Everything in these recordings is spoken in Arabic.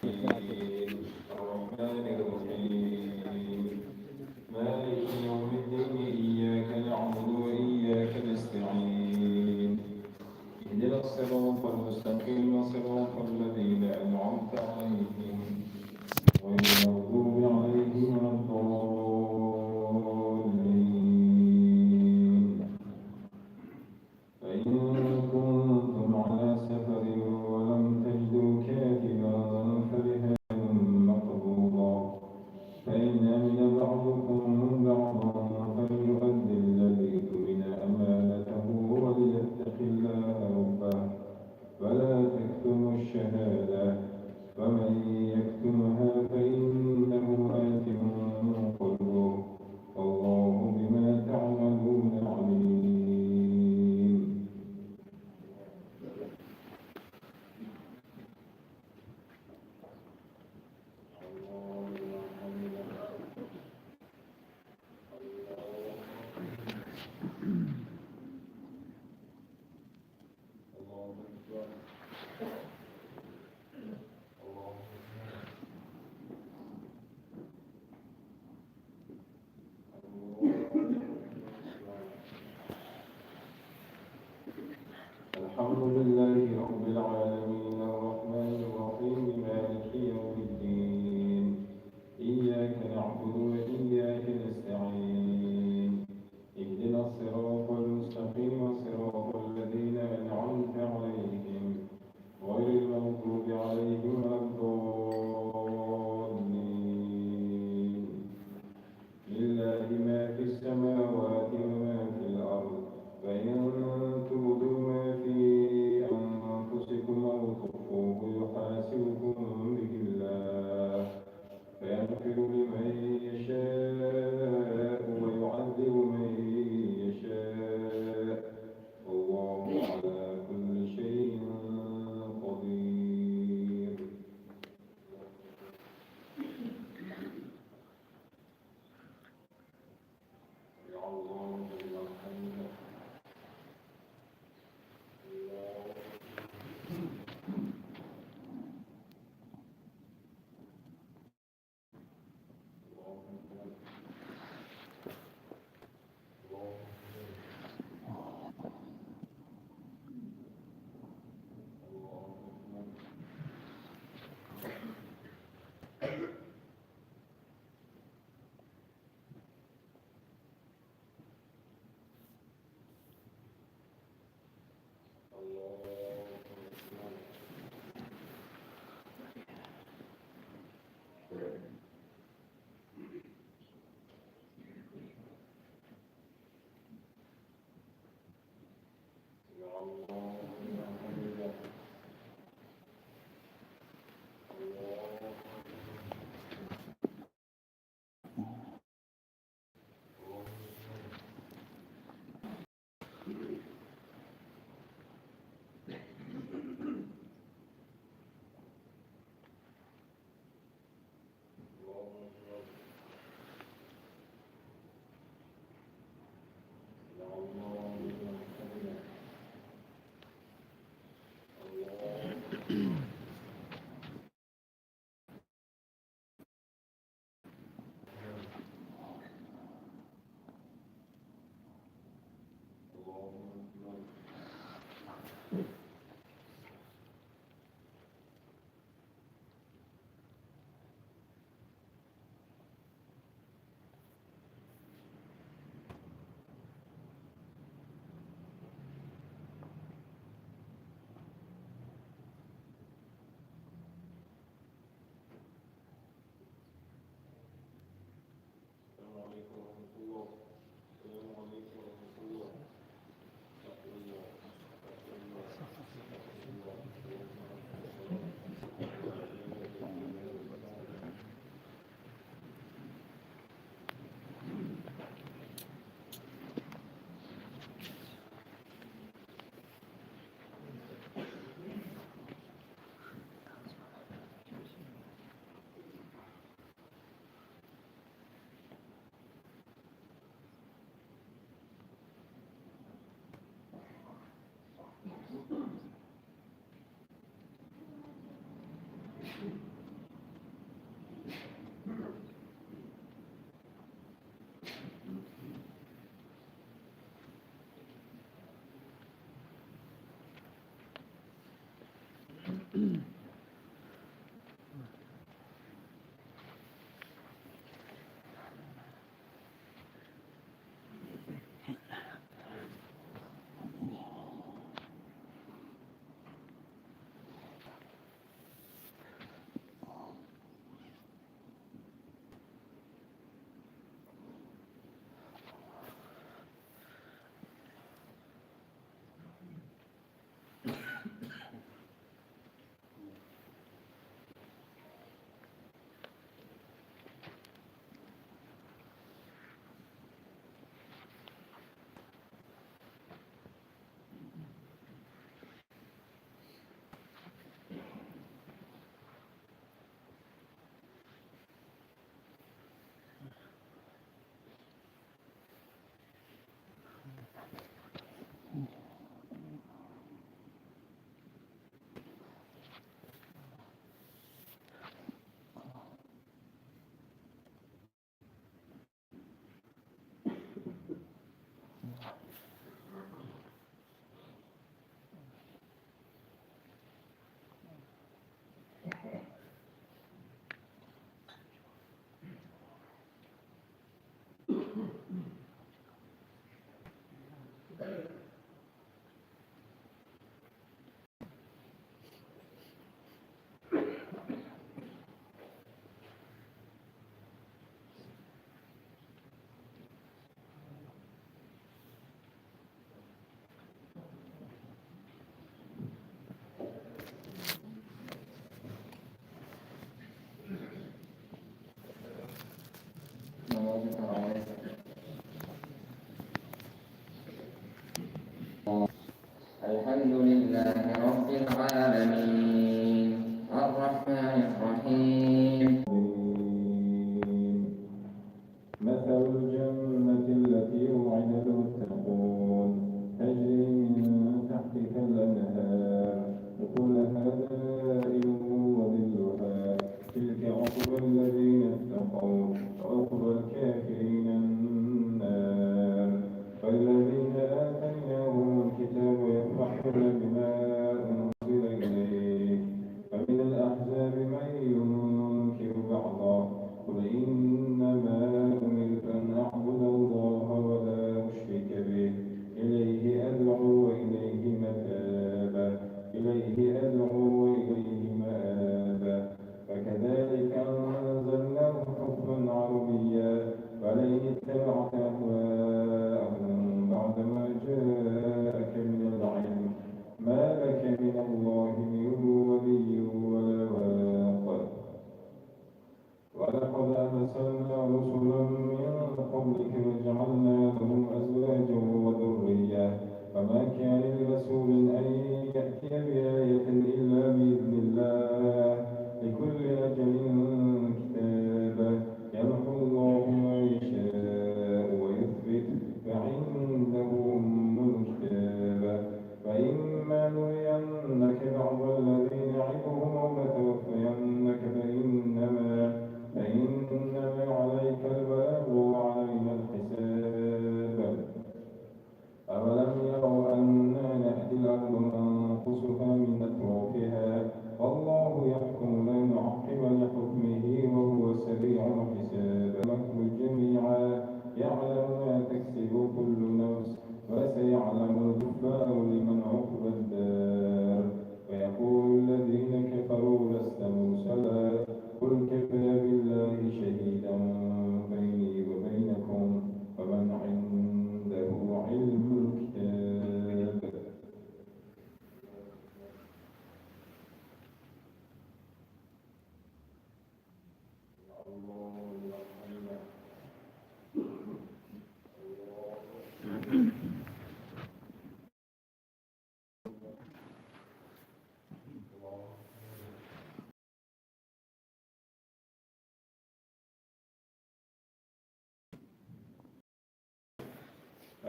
الرحمن الرحيم مالك يوم الدين إياك نعبد وإياك نستعين اهدنا الصراط المستقيم صراط الذين أنعمت عليهم غير المغضوب عليهم ولا الضالين فإن كنتم على سفر ولم تجدوا كاتبا فرهان مقبوضا فإن أمن بعضكم بعضا فليؤدي الذي اؤتمن أمانته وليتق الله ربه ولا تكتموا الشهادة ومن يكتمها فإنه آثم قلبه والله بما تعملون عليم. الحمد لله رب العالمين الرحمن الرحيم مالك يوم الدين إياك نعبد وإياك نستعين اهدنا الصراط المستقيم صراط الذين أنعمت عليهم غير المغضوب عليهم ولا الضالين لله ما في السماوات وما في الأرض فإن تبدوا ما في أنفسكم أو تخفوه يحاسبكم به الله فيغفر لمن يشاء ويعذب من يشاء والله على كل شيء قدير. يا الله لمن حمده.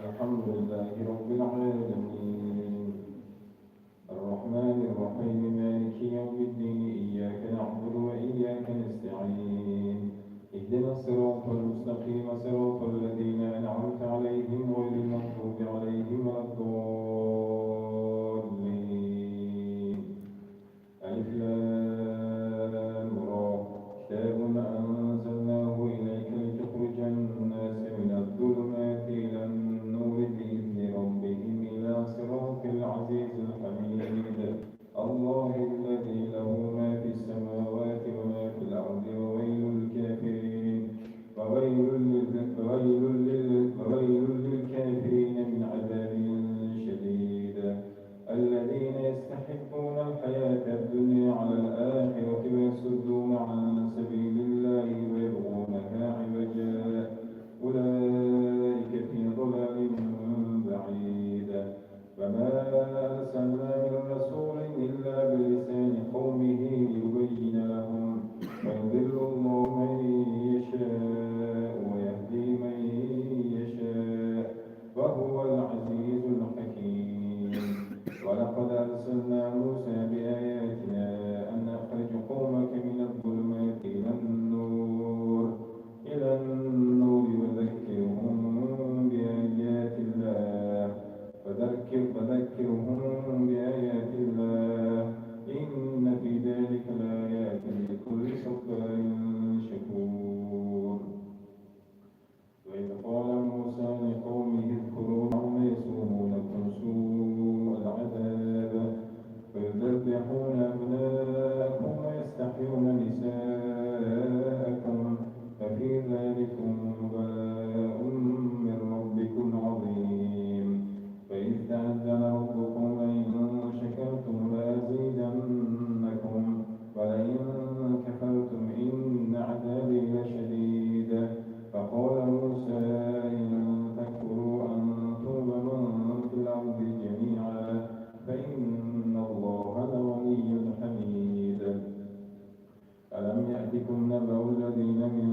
الحمد لله رب العالمين الرحمن الرحيم مالك يوم الدين إياك نعبد وإياك نستعين اهدنا الصراط المستقيم صراط الذين أنعمت عليهم غير المغضوب عليهم ولا الضالين ألف لام را كتاب أنزلناه إليك لتخرج الناس من الظلمات إلى النور بإذن ربهم إلى صراط العزيز الحميد الله الذي له ما في السماوات وما في الأرض وويل للكافرين وويل للكافرين من عذاب شديد الذين يستحبون الحياة الدنيا على الآخرة ويصدون عن سبيل الله ويبغونها عوجا أولئك في ضلال بعيد فما أرسلنا من رسول إلا بلسان قومه ليبين لهم فيضل الله من يشاء ويهدي من يشاء وهو العزيز الحكيم ولقد أرسلنا موسى بآياتنا أن أخرج قومك من الظلمات إلى النور وذكرهم بآيات الله فذكرهم بآيات الله إن في ذلك لآيات لكل صبار شكور وإذ قال موسى لقومه اذكروا يوم يسومونكم سوء العذاب فيذبحون أبناءكم ويستحيون نساءكم ففي ذلكم بلاء من ربكم عظيم فإذ تأذن ربكم لئن شكرتم لأزيدنكم ولئن كفرتم إن عذابي لشديد فقال موسى إن تكفروا أنتم ومن في الأرض جميعا فإن الله لغني حميد ألم يأتكم نبأ الذين من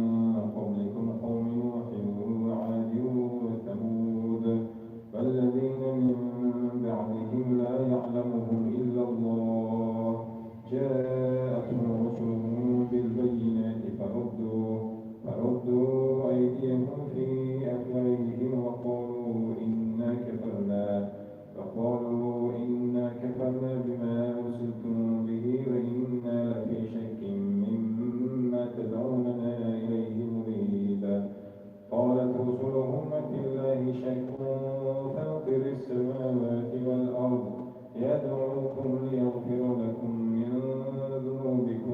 قبلكم قوم نوح وعاد وثمود والذين من بعدهم لا يعلمهم إلا الله جاءتهم رسلهم بالبينات فردوا أيديهم في أفواههم وقالوا إنا كفرنا بما أرسلتم به وإنا لفي شك مما تدعوننا إليه مريب قالت رسلهم في الله شك فاطر السماوات والأرض يدعوكم ليغفر لكم من ذنوبكم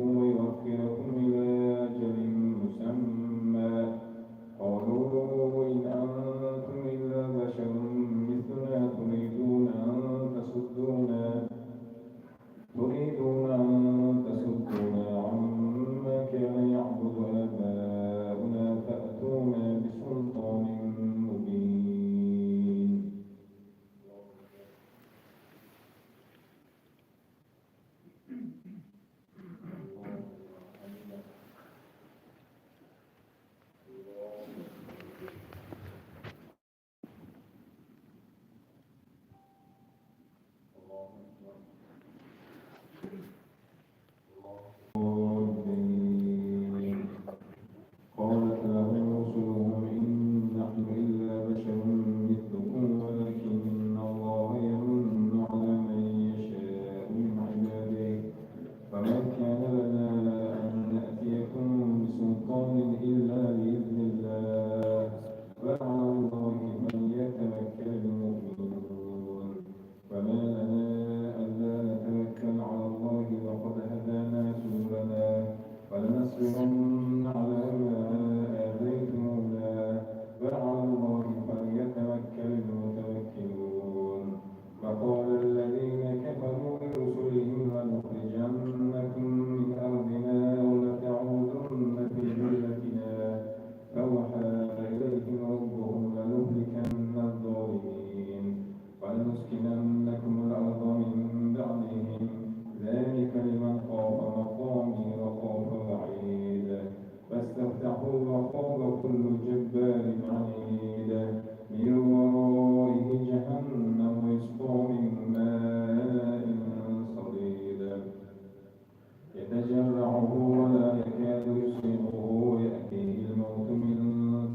ينفعه ولا يكاد يسمعه يأتيه الموت من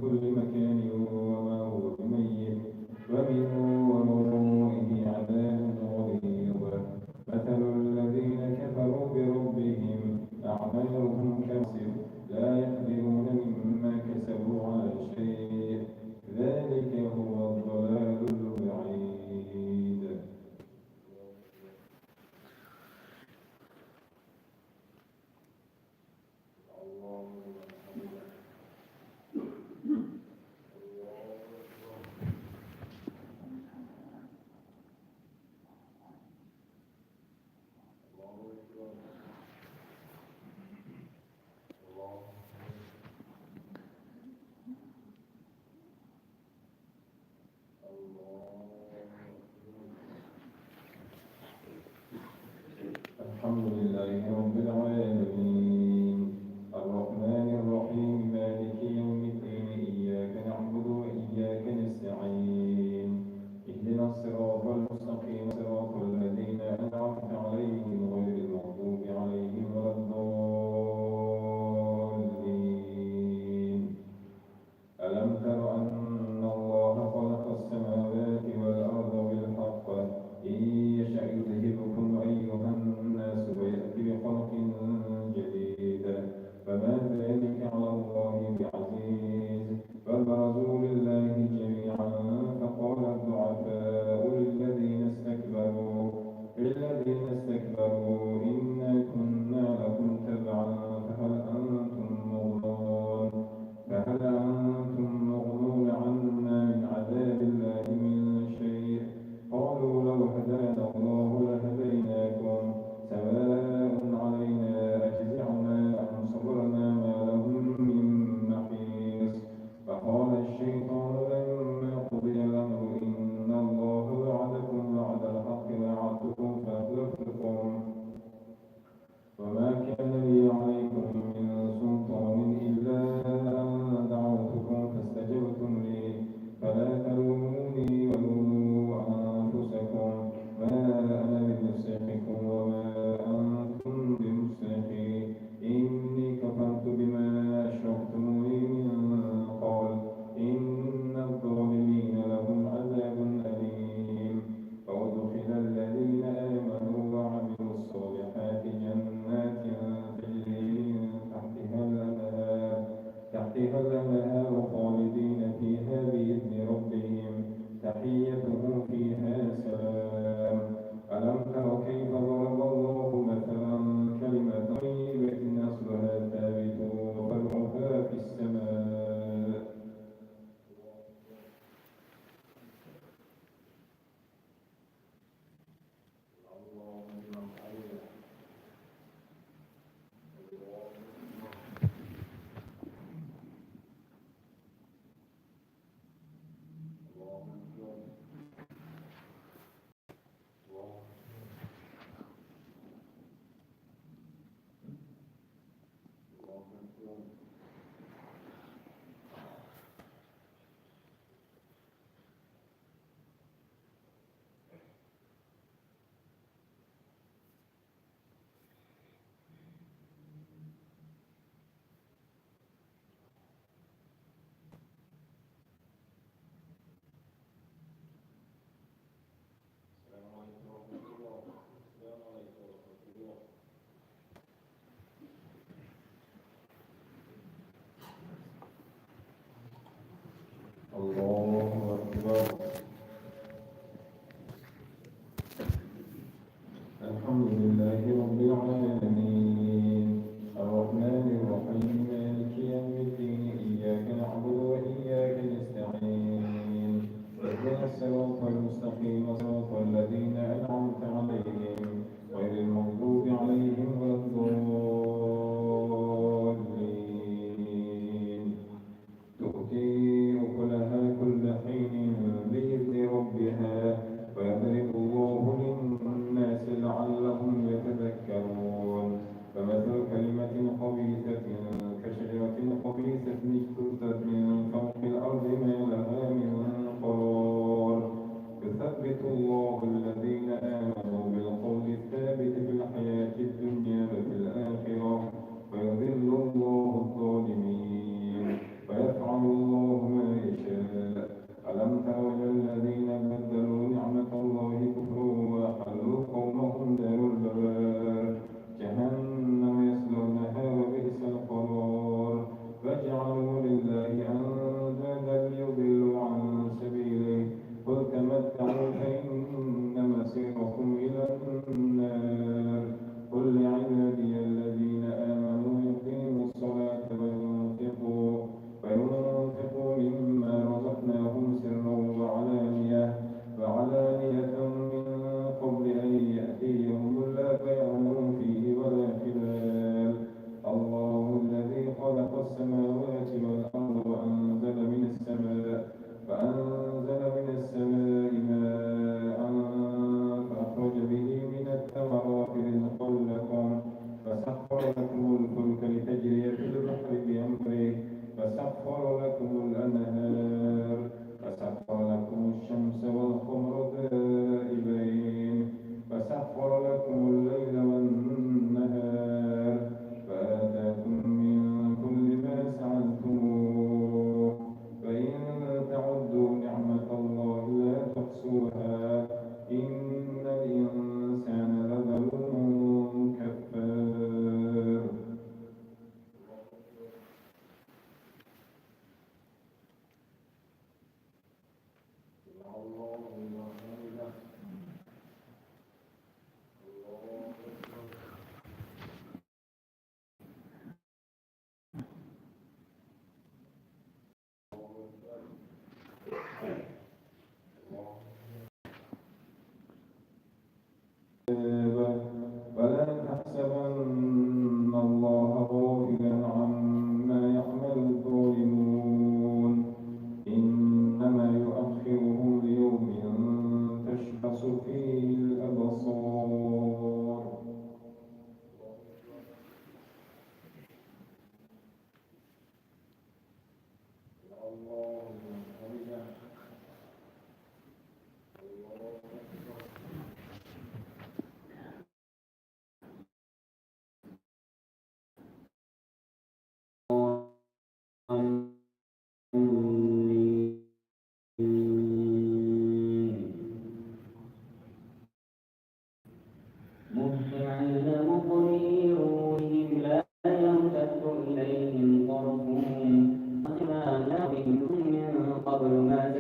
كل مكان وما هو بميت ومن ورائه عذاب غليظ مثل الذين كفروا بربهم أعمالهم كسر لا يقدرون مما كسبوا على شيء ذلك هو الضلال البعيد. الحمد لله رب العالمين الرحمن الرحيم مالك يوم الدين إياك نعبد وإياك نستعين اهدنا الصراط المستقيم صراط الذين أنعمت عليهم غير المغضوب عليهم ولا الضالين. ألم تر أن الله خلق السماوات والأرض بالحق إن يشأ يذهبكم أيها الناس ويأتي بخلق جديد فما ذلك على الله بعزيز فبرزوا لله جميعا فقال الضعفاء للذين استكبروا إنا كنا لكم تبعا فهل أنتم مغنون عنا من عذاب الله من شيء قالوا لو هدانا الله لهديناكم سواء علينا أجزعنا أم صبرنا ما لهم من محيص فقال الشيطان لما قضي الأمر إن الله وعدكم وعد الحق ووعدتكم فأخلفتكم وما كان لي عليكم من سلطان إلا أن دعوتكم فاستجبتم لي فلا تلوموني ولوموا أنفسكم ما أنا بمصرخكم وما أنتم بمصرخي إني كفرت بما أشركتموني من قبل إن الظالمين لهم عذاب أليم وأدخل الذين آمنوا وعملوا الصالحات جنات تجري من تحتها الأنهار خالدين فيها بإذن ربهم تحيتهم فيها سلام. ألم تر كيف ضرب الله مثلا كلمة طيبة أصلها ثابت وفرعها في السماء. الله أكبر. الحمد لله رب العالمين الرحمن الرحيم مالك يوم الدين إياك نعبد وإياك نستعين اهدنا الصراط المستقيم صراط الذين أنعمت عليهم غير المغضوب عليهم ولا الضالين. تؤتي أكلها كل حين بإذن ربها ويضرب الله للناس لعلهم يتذكرون فمثل كلمة خبيثة كشجرة خبيثة اجتثت من فوق الأرض ما لها من قرار يثبت الله الذين آمنوا بالقول الثابت في الحياة الدنيا وفي الآخرة وسخر لكم الأنهار وسخر لكم الشمس والقمر دائبين وسخر لكم الليل والنهار وآتاكم من كل ما سألتموه فإن تعدوا نعمة الله لا تحصوها إن الإنسان لظلوم كفار. ولا تحسبن الله غافلا عما يعمل الظالمون إنما يؤخرهم ليوم تشخص فيه الأبصار. مهطعين مقنعي رؤوسهم لا يرتد إليهم طرفهم وما لبثوا من قبل ما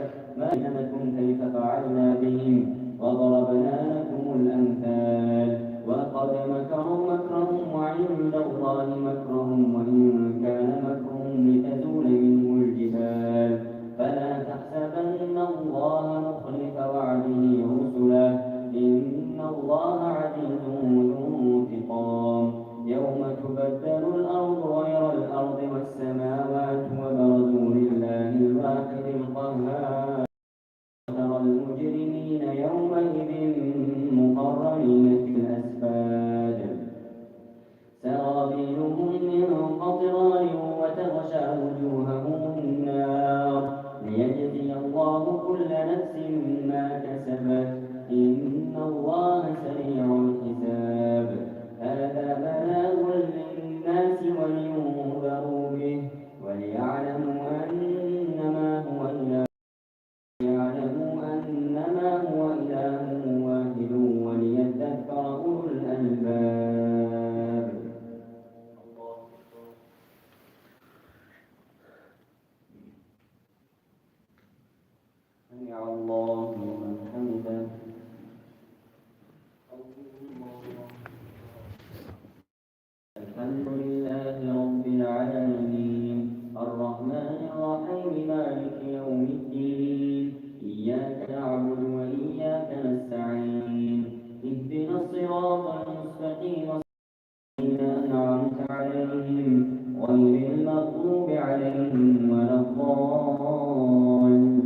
لكم كيف فعلنا بهم وضربنا لكم الأمثال وقد مكروا مكرهم وعند الله مكرهم وإن كان مكرهم لتزول منه الجبال فلا تحسبن الله مخلف وعده رسله إن الله عزيز ذو انتقام يوم تبدل الأرض غير الأرض والسماوات وبرزوا لله الواحد القهار وترى المجرمين يومئذ مقرنين في الأسفاد سرابيلهم من قطران وتغشى وجوههم النار ليجزي الله كل نفس ما كسبت إن الله سريع الحساب هذا بلاغ للناس ولينذروا به وليعلموا أنما هو إله واحد وليذكر أولو الألباب. سمع الله لمن حمده. الحمد لله رب العالمين الرحمن الرحيم مالك يوم الدين إياك نعبد وإياك نستعين اهدنا الصراط المستقيم الذين أنعمت عليهم غير المغضوب عليهم ولا الضالين.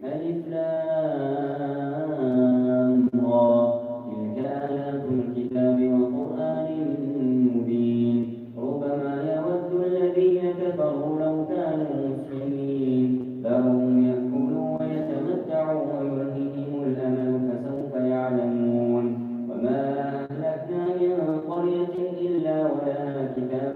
ألف لام را تلك آيات الكتاب وقرآن مبين ربما يود الذين كفروا لو كانوا مسلمين فهم يأكلوا ويتمتعوا ويلههم الأمل فسوف يعلمون وما أهلكنا من قرية إلا ولها كتاب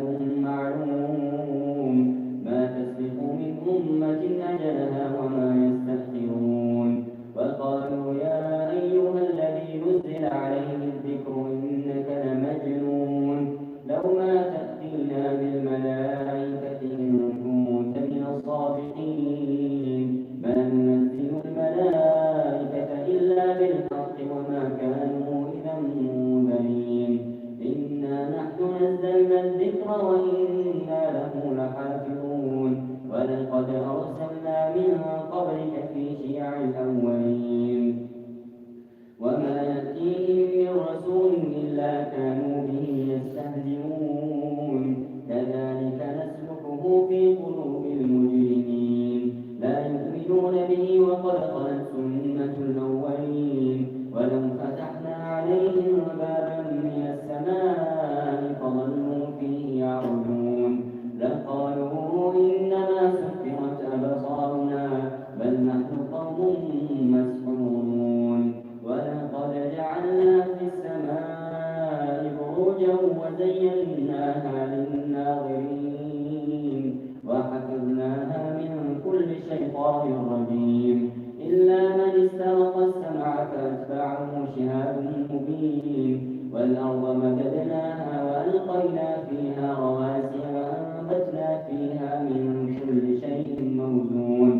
والأرض مددناها وألقينا فيها رواسي وأنبتنا فيها من كل شيء موزون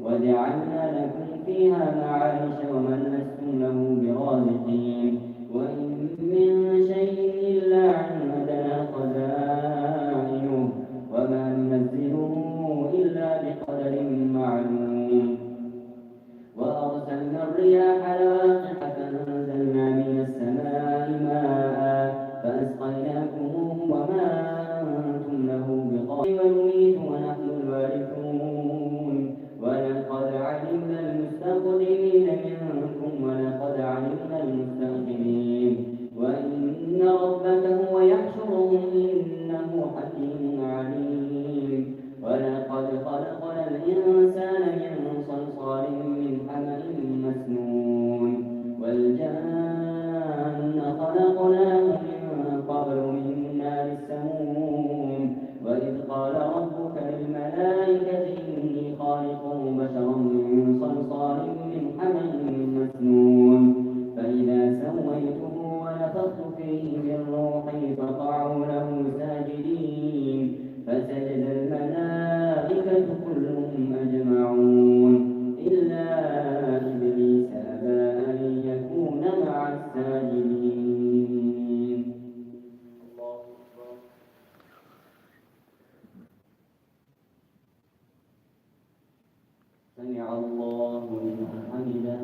وجعلنا لكم فيها معايش ومن لستم له برازقين وإن من شيء إلا عندنا خزائنه وما ننزله إلا بقدر معلوم وأرسلنا الرياح لواقح فأنزلنا من السماء ماء فأسقيناكموه وما أنتم له بقادرين ونميت ونحن الوارثون ولقد علمنا المستقدمين منكم ولقد علمنا المستأخرين وإن ربك هو يحشرهم إنه حكيم عليم ولقد خلقنا الإنسان من صلصال من حمأ مسنون والجان خلقناه من قبل من نار السموم وإذ قال ربك للملائكة إني خالق بشرا من صلصال من حمأ مسنون فإذا سويته ونفخت فيه من روحي فقعوا له ساجدين فسجد الملائكة كلهم أجمعون إلا إبليس أبى أن يكون مع الساجدين. الله أكبر. سمع الله لمن حمده.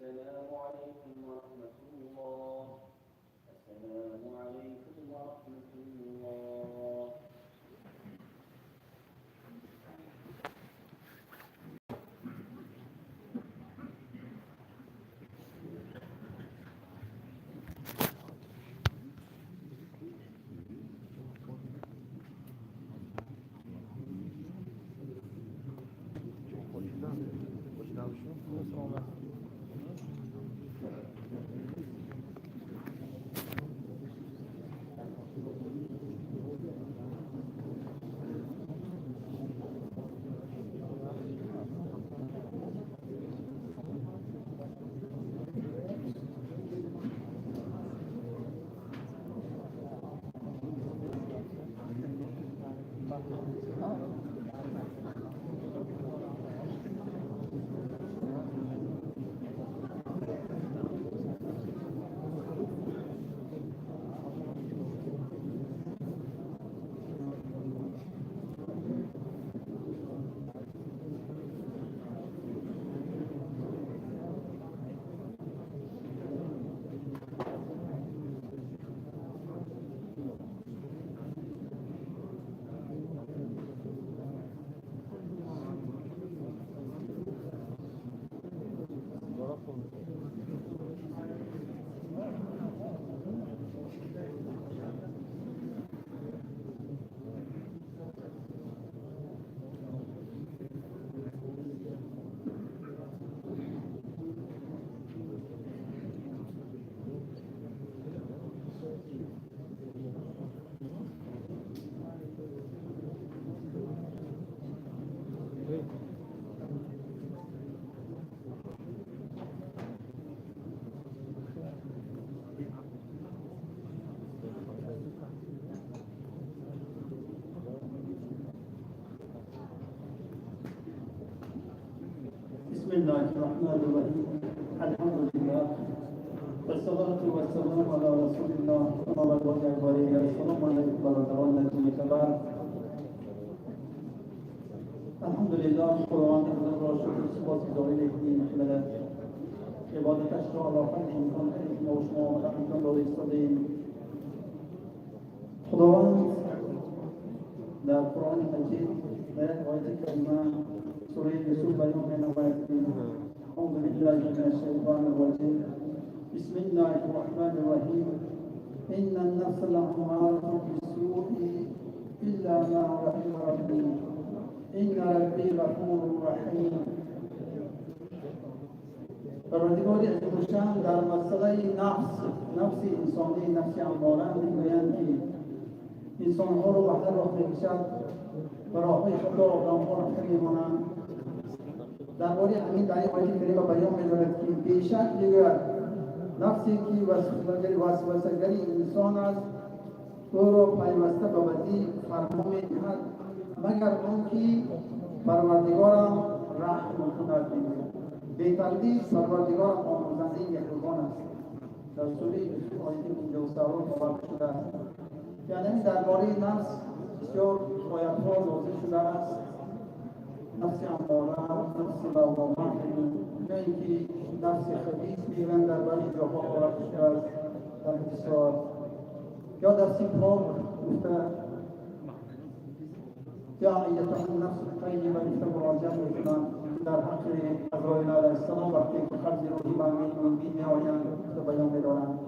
السلام عليكم ورحمة الله. السلام عليكم ورحمة الله. بسم الله الرحمن الرحيم. الحمد لله والصلاة والسلام على رسول الله وعلى آله السلام عليكم ورحمة الله وبركاته. الحمد لله قرآن الله شكر سپاس گزاری می‌کنیم که عبادتش را راحت امکان کنیم و شما امکان را ایستادیم. خداوند در قرآن مجید در آیت کریمه سوره یوسف بیان می‌نماید که اعوذ بالله من الشیطان الرجیم بسم الله الرحمن الرحیم ان النفس نفس الأمارة بالسوء إلا ما رحم ربي إن ربي غفور رحیم. پروردگار عزیزشان در مسئله نفس انسانی، نفس اماره میگویند که انسانها رو به هر راه میکشد، به راههای خطا آدمها رفته میمانند. درباره همین در این آیه کریمه بیان می‌دارد که بیشک میگوید نفسی که وسوسه‌گری انسان است او را پیوسته به بدی فرمان می‌دهد مگر آن که پروردگارم رحم کند. بی تردید پروردگارم آموزنده مهربان است. در سوره یوسف آیه 53 آورده شده است. یعنی درباره نفس بسیار آیات‌ها نازل شده است. نفس اماره، نفس لوامه، یا اینکه نفس خبیث میگن در بعضی جاها آورده شده است در حدیث‌ها، یا نفس پاک گفته یا ایتها نفس طیبه گفته مراجعه میکنند در حق عزرائیل علیه السلام وقتی که قبض روحی برمی میآیند بیان می‌دارند.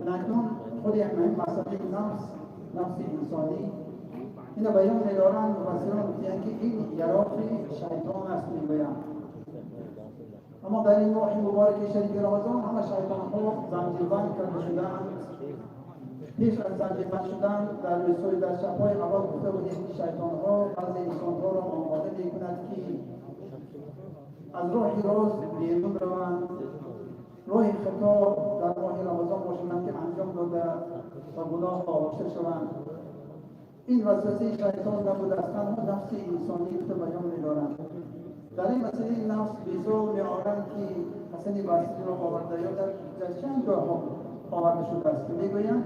اکنون خود همین مسئله نفس انسانی این بیان می‌دارند مفسران می‌گویند که این یراق شیطان است می‌گویند. اما در این ماه مبارک شریف رمضان همه شیطان‌ها زنجیربند کرده شدند. پیش از زنجیربند شدن در شب‌های اول گفته بودیم که شیطان‌ها بعضی انسان‌ها را آماده می‌کند که از راه راست بیرون روند، راه خطا در ماه رمضان باشند که انجام داده و گناه آغشته شوند. این وسوسه شیطان نبوده است، تنها نفس انسانی که بیان می‌دارند. در این مسئله نفس بیزار می‌آورند که حسن بصری را آورده یا در چند جا آورده شده است که می‌گویند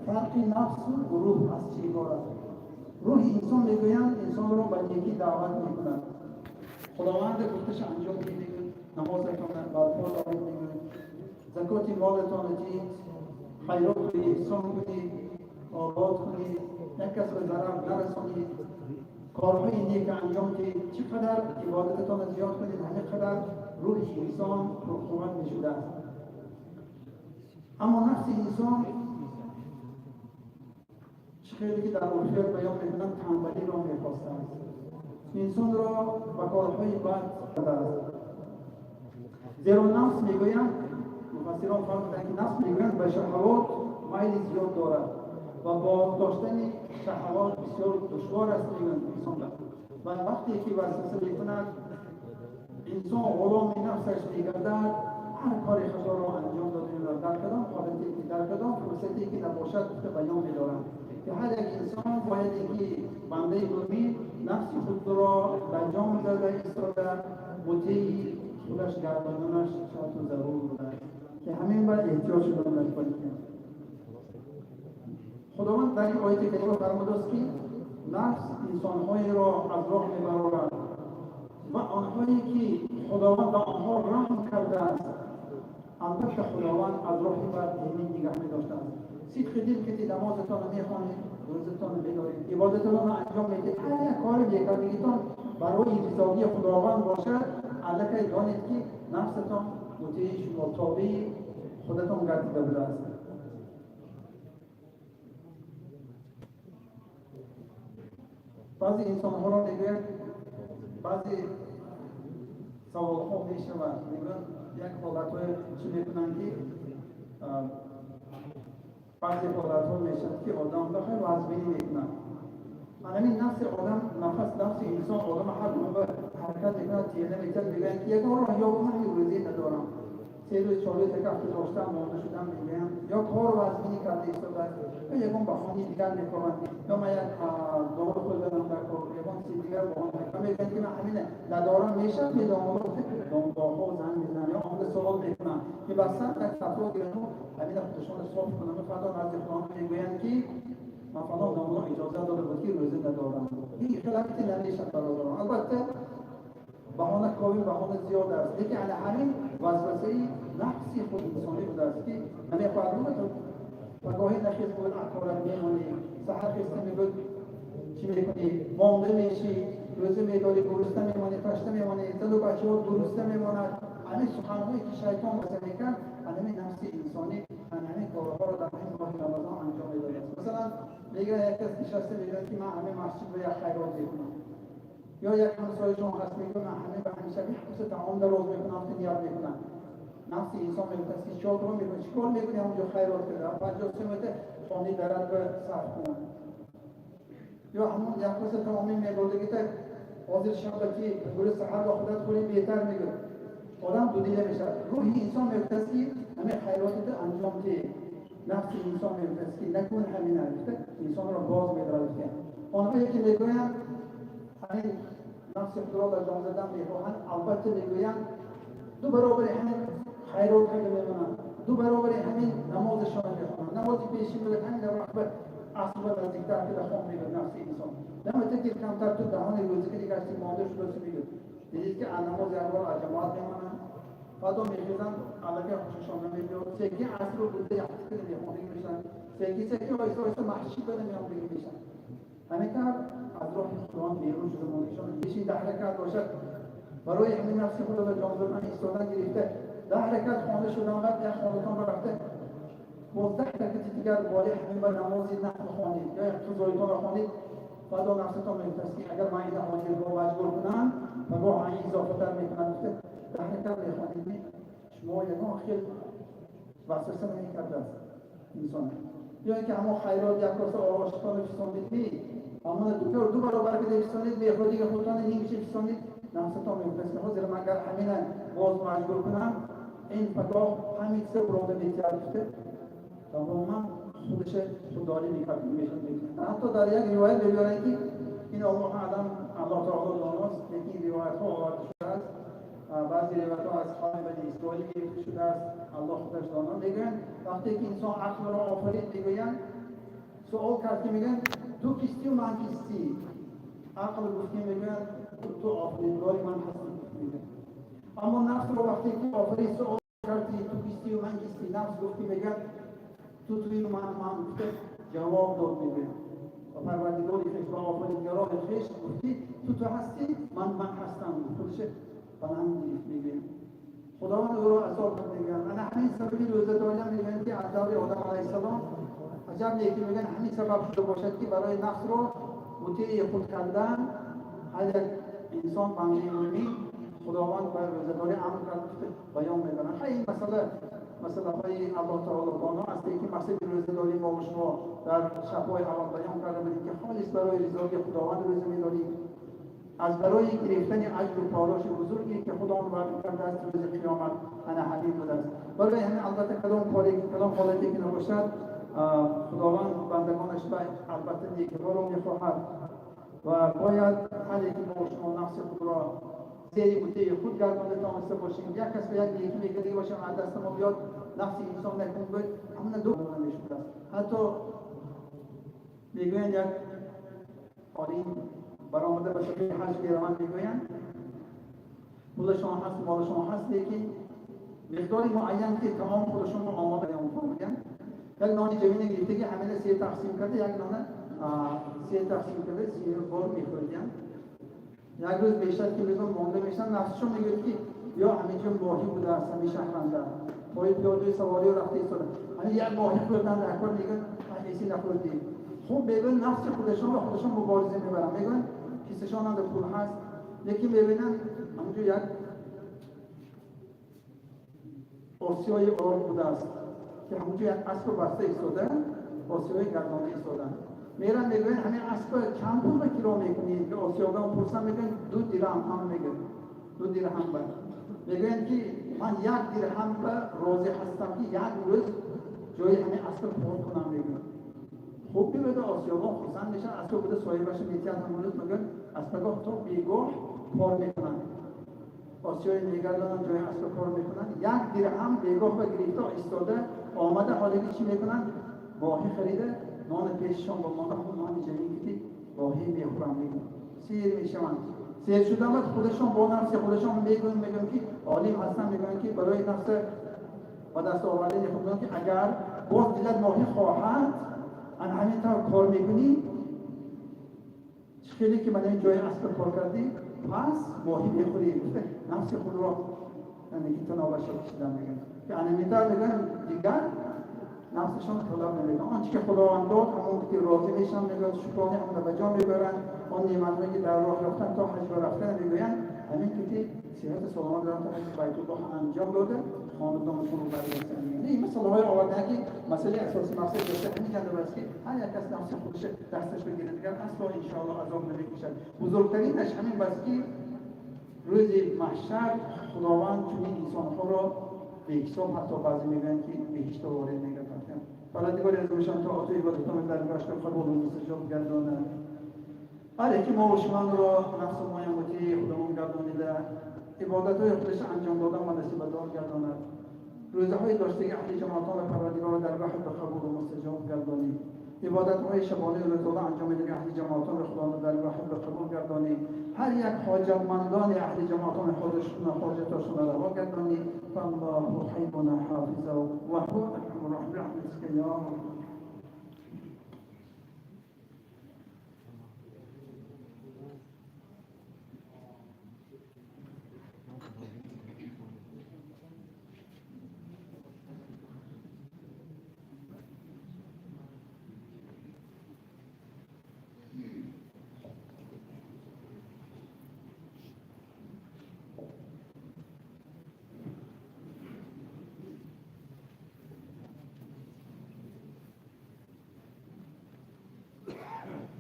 فرق نفس و روح از چه عبارت. روح انسان می‌گویند انسان را به نیکی دعوت می‌کند. خداوند گفتش انجام بدید، نمازتان برپا دارید، زکات مالتان بدید، خیرات کنید، احسان کنید، آباد کنید، یک کس به ضرر نرسانید، کارهای نیک انجام دهید. چقدر عبادتتان زیاد کنید همینقدر روح انسان قوت می‌شده است. اما نفس انسان خیلی که در عرفیات بیان می‌کنند تنبلی را می‌خواستند. انسان را به کارهای بد کرده است. زیرا نفس میگویند مفسران فرمودند که نفس میگویند به شهوات میل زیاد دارد و باز داشتن شهوات بسیار دشوار است میگویند انسان و وقتی که وسوسه میکند انسان غلام نفسش میگردد، هر کار خطا را انجام داده می‌دهد. در کدام حالتی در کدام فرصتی که نباشد بیان می‌دارند که هر یک انسان باید اینکه بنده مومن نفس خود را در جام داده ایستاده مطیع خودش گرداندنش شرط و ضرور بوده که همین باید احتیاج شده باید کنیم. خداوند در این آیه کریمه فرموده است که نفس انسان‌های را از راه می‌برد و آنهایی که خداوند به آنها رحم کرده است البته خداوند از راه بد نگه می‌داشته است. صدق دل که نمازتان می‌خوانید، روزتان می‌دارید، عبادتتان انجام می‌دهید، هر یک کار بیکارگیتان برای رضای خداوند باشد، البته دانید که نفستان مطیع شما تابع خودتان گردیده بوده است. بعضی انسان‌ها را می‌گویند بعضی سوال‌ها می‌شود می‌گویند یک حالت‌های چی می‌کنند که بعضی حالت‌ها می‌شود که آدم بخیر وزبینی می‌کنند. همین نفس آدم نفس انسان آدم هر موقع حرکت می‌کند تیره می‌کند می‌گویند که یک بار یا من روزی ندارم 3 روز 4 روز هفته داشتم مانده شدم می‌گویند یا کار وزبینی کرده ایستاده یا یکم بهانه دیگر می‌کنند یا من یک دور خود بدم در کار یکم چیز دیگر بهانه می‌کنم می‌گویند که من همین ندارم میشه می‌دانم دانگاه‌ها زنگ می‌زنم یا آمده سوال می‌کنم که بسیار یک فتوا گیرم همین خودشون صاف کنم فردا نزد خدا می‌گویند که من فلان نامه اجازه داده بود که روزه ندارم. این خلافتی نمیشه برادران. البته بهانه کامل بهانه زیاد است. لیکن علی همین وسوسه نفسی خود انسانی بوده است که نمی‌فهمد و گاهی نخیز بود اکارت می‌مانی سحر خسته می‌بود چی می‌کنی مانده میشی روزه می‌داری گرسنه می‌مانی تشنه می‌مانی زن و بچه‌ها گرسنه می‌ماند. همین سخن‌هایی که شیطان واسه می‌کرد همین نفس انسانی همین کارها را در این ماه رمضان انجام می‌دهد. میگه یک کس نشسته میگه که من همه مسجد به یک خیرات میکنم، یا یک همسایه شما هست میگه من همه به همیشه حفظ تعام در روز میکنم که نیت میکنم. نفس انسان میگه که چهار رو میکنه چیکار میکنه اونجا خیرات کرده پنجاه سمت خانی درد به صرف کنه، یا همون یک کس تمامی میگه که حاضر شب که گل سحر با خودت کنی بهتر میگه آدم دو دیده میشه. روحی انسان میگه که همه خیراتت انجام ده، نفس انسان میگه که نکن همین نرفته انسان را باز میدارد. آنهایی که میگویند همین نفس خدا را جان زدن میخواهند البته میگویند دو برابر همین خیرات میکنند، دو برابر همین نمازشان میخوانند. نماز پیشین میگه همین رغبت اصل و نزدیکتر که دخواه میگه نفس انسان نمیته که کمتر تو دهان روزی که دیگرشتی مانده شده میگه دیدید که نماز یک بار از جماعت میمانند بعد میخیزن علاقه خوششان نمیگه سکی اصل رو بوده یک که نمیخوانده میشن سکی آیسته آیسته محشی بده میخوانده میشن. همین که از راه قرآن بیرون شده ماندشان بیشی 10 رکعت باشد برای همین نفس خود را جان دادن ایستادن گرفته 10 رکعت خوانده شدن بعد یک خاندتان را رفته 12 رکعت دیگر بالای همین بر نمازی نفل خوانید یا یک فضایتان را خوانید بعد نفستان میگوید که اگر من این حاجی رو مجبور کنم و با این اضافه تر میکنم 10 رکعت میخوانید شما یکان خیلی وسوسه نمیکرده است انسان یا اینکه همون خیرات یک کاسه آشتان بشتانید اما دو برابر که بشتانید به خودی که خودتان نمیشه بشتانید نفستان میگوید که حاضر من اگر همین باز مجبور کنم این پگاه همین سه براده میتیارفته تماما خودش خودداری میکرد میشون میکنه. حتی در یک روایت ببینید که این الله تعالی داناست که این روایت ها آورده شده است. بعضی روایت ها از خانه بنی اسرائیل گرفته شده است. الله خودش داناست. میگن وقتی که انسان عقل را آفرید میگویند سوال کرد که میگن تو کیستی و من کیستی؟ عقل گفتی میگن تو آفریدگاری من هستی میگن. اما نفس رو وقتی که آفرید سوال کردی تو کیستی و من کیستی نفس گفتی میگن تو توی من گفته جواب داد میگه و پروردگاری خیش و آفریدگاران خیش گفتی تو هستی من هستم خودش بلند میگه خداوند او را عذاب کرد میگن انا همین سببی روزه داریم میگن که از دور آدم علیه السلام عجب نیکی میگن همین سبب شده باشد که برای نفس رو مطیع خود کردن هر یک انسان بنده مومن خداوند بر روزه‌داری امر کرده بیان میکنن. این مسئله های الله تعالی دانا است که مسئله روزه‌داری ما و شما در شب‌های اول بیان کرده بودیم که خالص برای رضای خداوند روزه می‌داریم از برای گرفتن اجر و پاداش بزرگی که خداوند وعده کرده است روز قیامت انا حبیب بوده است. برای همین البته کدام حالتی که نباشد خداوند بندگانش البته نیکوکار را می‌خواهد و باید هر یکی ما و شما نفس خود را زیر مطیع خود گردانده تانسته باشیم. یک کس به یک نیکی میگه باشیم از دست ما بیاد نفس انسان نکن بود همون دو بودن شده است. حتی میگویند یک آدم برآمده به شکل حج بیروند میگویند پولشان هست مالشان هست لیکن مقداری معین که تمام پولشان رو آماده میگن یک نانی جمینه گرفته که همین 3 تقسیم کرده یک نانه 3 تقسیم کرده 3 بار میخوردن یک روز بیشتر که میگن مونده میشن نفسشون میگه که یا همینجور ماهی بوده است همین شهرنده پای پیاده سواری رفته ایستاده همین یک ماهی خوردن در کار میگن ایسی نخوردی خوب میگن نفس خودشان و خودشان مبارزه میبرن میگن کیسهشان هم در پول هست یکی میبینن همینجور یک آسیای آرد بوده است که همونجور یک اسب بسته ایستاده آسیای گردانده ایستاده میرن میگن همین اسب چند پول به کیلو میکنید که آسیاگاه پرسن میگن 2 درهم هم میگن 2 درهم بر میگن که من 1 درهم به روزی هستم که یک روز جای همین اسب پول کنم میگن خوب که بده آسیاگاه پرسن میشن اسب بوده سایه باشه میتیان همون روز میگن اسبگاه تو بیگاه کار میکنن آسیای میگردن جای اسب کار میکنن 1 درهم بیگاه به گرفته ایستاده آمده حالی که چی میکنن ماهی خریده نان پیششان با نان جمعی واهی میخورم میگن سیر میشوند سیر شدن بعد خودشان با نفس خودشان میگن که عالم هستن میگن که برای نفس و دست آورده میگن که اگر باز دیگر ماهی خواهد ان همین طور کار میکنی خیلی که من این جای اسب کار کردی پس ماهی میخوری نفس خود را یعنی که تناوش رو کشیدن میگن که انمیتر میگن دیگر نفسشان طلب نمیکنن. آنچه که خداوند داد همون که راضی میشن، میگن شکرانه هم به جا میبرن. آن نعمت‌هایی که در راه رفتن تا حج رفتن میگویند همین که صحت سلامت دارن تا حج بیت الله انجام داده خاندانشون رو برگردن. این مثال‌های آوردن که مسئله اساسی مسئله داشته همین جنبه است که هر یک کس نفس خودش دستش بگیره دیگر اصلا ان شاء الله عذاب نمیکشد. بزرگترینش همین بس که روز محشر خداوند چنین انسان‌ها را به حساب حتی بعضی میگن که بهشت وارد میگردند. پروردگار عزوجل تا عطای عبادتان در گشت قبول و مستجاب گرداند. بله که ما و شما را نفس ما مطیع خودمون گردانیده عبادت‌های خودش انجام دادن و نصیب دار گرداند. روزهای داشته اهل جماعتان پروردگار را در بحر به قبول و مستجاب گردانید. عبادت‌های شبانه و روزانه انجام می‌دهید اهل جماعتان را خدا در بحر به قبول گردانید. هر یک حاجتمندان اهل جماعتان حاجتشون را روا گردانید. فالله حیبنا حافظه و هو ارحم الراحمین برحمتک یا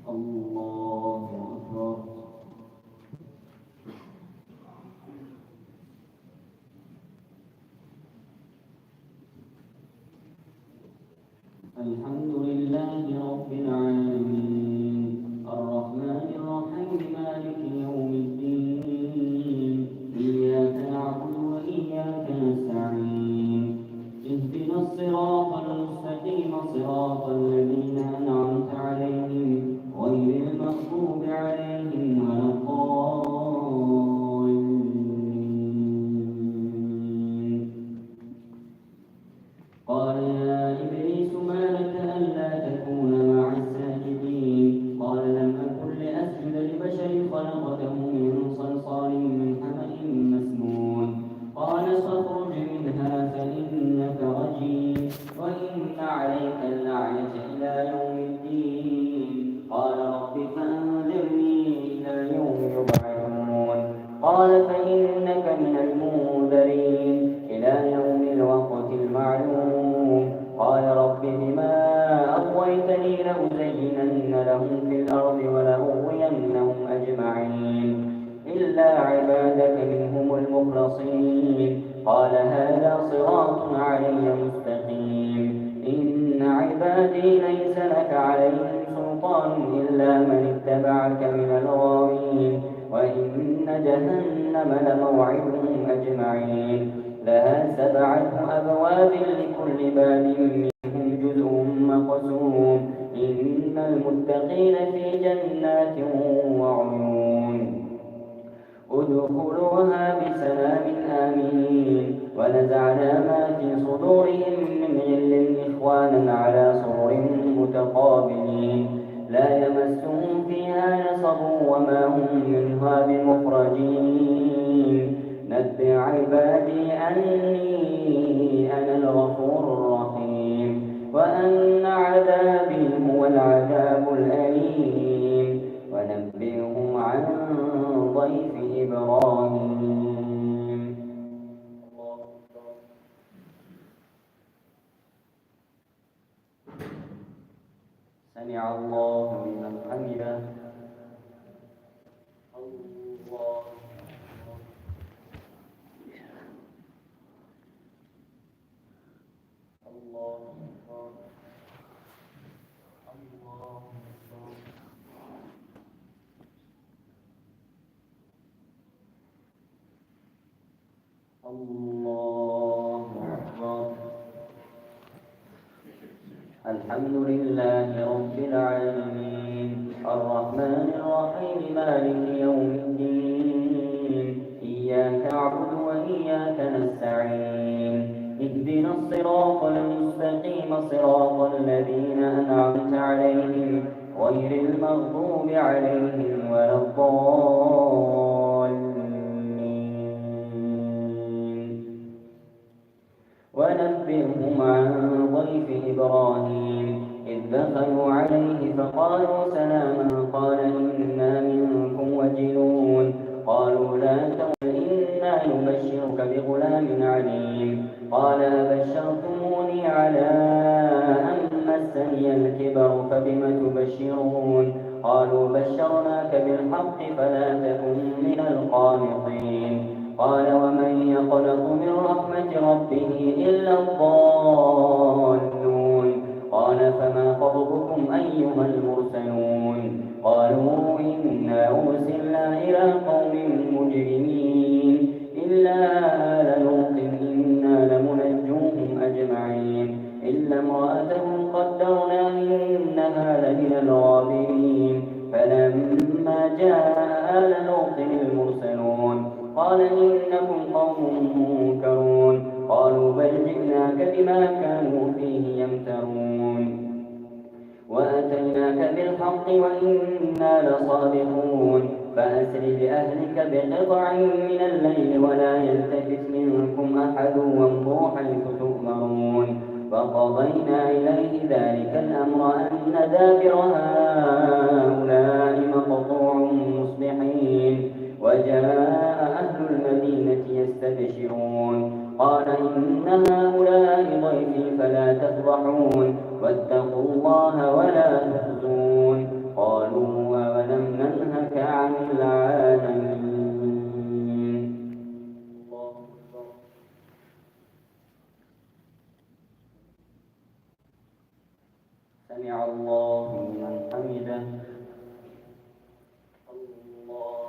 الله أكبر. الحمد لله رب العالمين الرحمن الرحيم مالك يوم الدين إياك نعبد وإياك نستعين اهدنا الصراط المستقيم صراط الذين أنعمت عليهم غير المغضوب عليهم ولا الضالين. قال يا إبليس ما لك ألا تكون مع الساجدين قال لم أكن لأسجد لبشر خلقته من صلصال من حمأ مسنون قال فاخرج منها فإنك رجيم وإن عليك اللعنة إلى يوم الدين قال رب فأنذرني إلى يوم يبعثون قال فإنك من المنذرين إلى يوم الوقت المعلوم قال رب بما أغويتني لأزينن لهم في الأرض ولأغوينهم أجمعين إلا عبادك منهم المخلصين قال هذا صراط علي مستقيم إن عبادي ليس لك عليهم سلطان إلا من اتبعك من الغاوين وإن جهنم لموعدهم أجمعين لها 7 أبواب لكل باب منهم جزء مقسوم إن المتقين في جنات وعيون ادخلوها بسلام آمنين ونزعنا ما في صدورهم من غل إخوانا على سرر متقابلين لا يمسهم فيها نصب وما هم منها بمخرجين نبئ عبادي أني أنا الغفور الرحيم وأن عذابي هو العذاب الأليم ونبئهم عن ضيف إبراهيم. سمع الله لمن حمده. الله الله أكبر. الله أكبر. الله أكبر. الحمد لله رب العالمين الرحمن الرحيم مالك يوم الدين إياك نعبد وإياك نستعين اهدنا الصراط المستقيم صراط الذين أنعمت عليهم غير المغضوب عليهم ولا الضالين ونبئهم عن ضيف إبراهيم قالوا سلاما قال إنا منكم وجلون قالوا لا تخف إنا نبشرك بغلام عليم قال أبشرتموني على أن مسني الكبر فبم تبشرون قالوا بشرناك بالحق فلا تكن من القانطين قال ومن يقنط من رحمة ربه إلا الضالون قال فما خطبكم أيها المرسلون قالوا إنا أرسلنا إلى قوم مجرمين إلا آل لوط إنا لمنجوهم أجمعين إلا امرأته قدرنا إنها لمن الغابرين فلما جاء آل لوط المرسلون قال إنكم قوم منكرون قالوا بل جئناك بما كانوا فيه يمترون وأتيناك بالحق وإنا لصادقون فأسر بأهلك بقطع من الليل ولا يلتفت منكم أحد وامضوا حيث تؤمرون فقضينا إليه ذلك الأمر أن دابر هؤلاء مقطوع مصبحين وجاء أهل المدينة يستبشرون قال إن هؤلاء ضيفي فلا تفضحون واتقوا الله ولا تخزون قالوا أولم ننهك عن العالمين سمع الله لمن حمده الله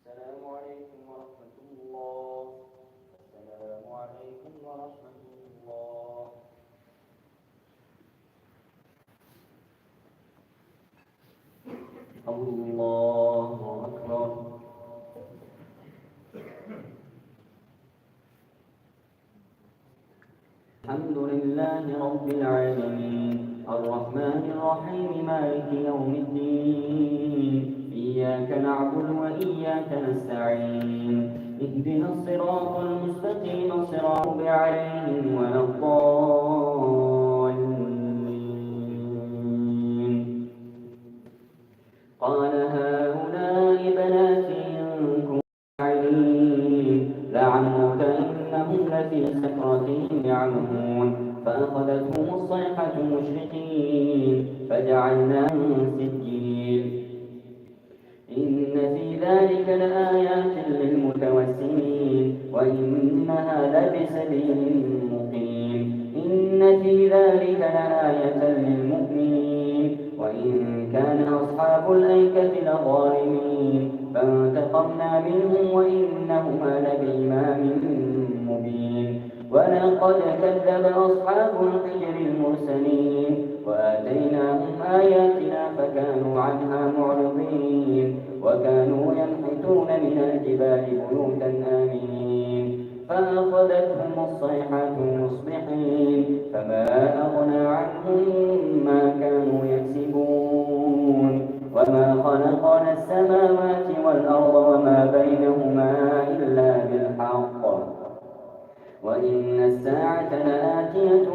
السلام عليكم ورحمة الله السلام عليكم ورحمة الله الله أكبر الحمد لله رب العالمين الرحمن الرحيم مالك يوم الدين إياك نعبد وإياك نستعين اهدنا الصراط المستقيم صراط عليهم ولا الضالين قال هؤلاء بناتي إن كنتم فاعلين لعمرك إنهم لفي سكرتهم يعمهون فأخذتهم الصيحة مشرقين فجعلناهم سجين إن في ذلك لآيات للمتوسمين وإنها لبسبيل مقيم إن في ذلك لآية للمؤمنين وإن كان أصحاب الأيكة لظالمين فانتقمنا منهم وإنهما لبإمام مبين ولقد كذب أصحاب الحجر المرسلين وآتيناهم آياتنا فكانوا عنها معرضين وكانوا ينحتون من الجبال بيوتا آمنين فأخذتهم الصيحة مصبحين فما أغنى عنهم ما كانوا يكسبون وما خلقنا السماوات والأرض وما بينهما إلا بالحق وإن الساعة لآتية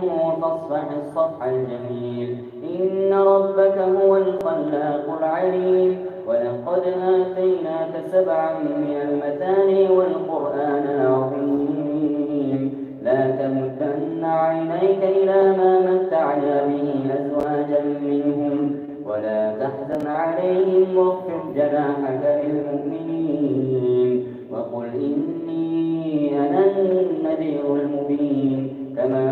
فاصفح الصفح الجميل إن ربك هو الخلاق العليم ولقد آتيناك 7 من المثاني والقرآن العظيم لا تمدن عينيك إلى ما متعنا به أزواجا منهم ولا تحزن عليهم واخفض جناحك للمؤمنين وقل إني أنا النذير المبين كما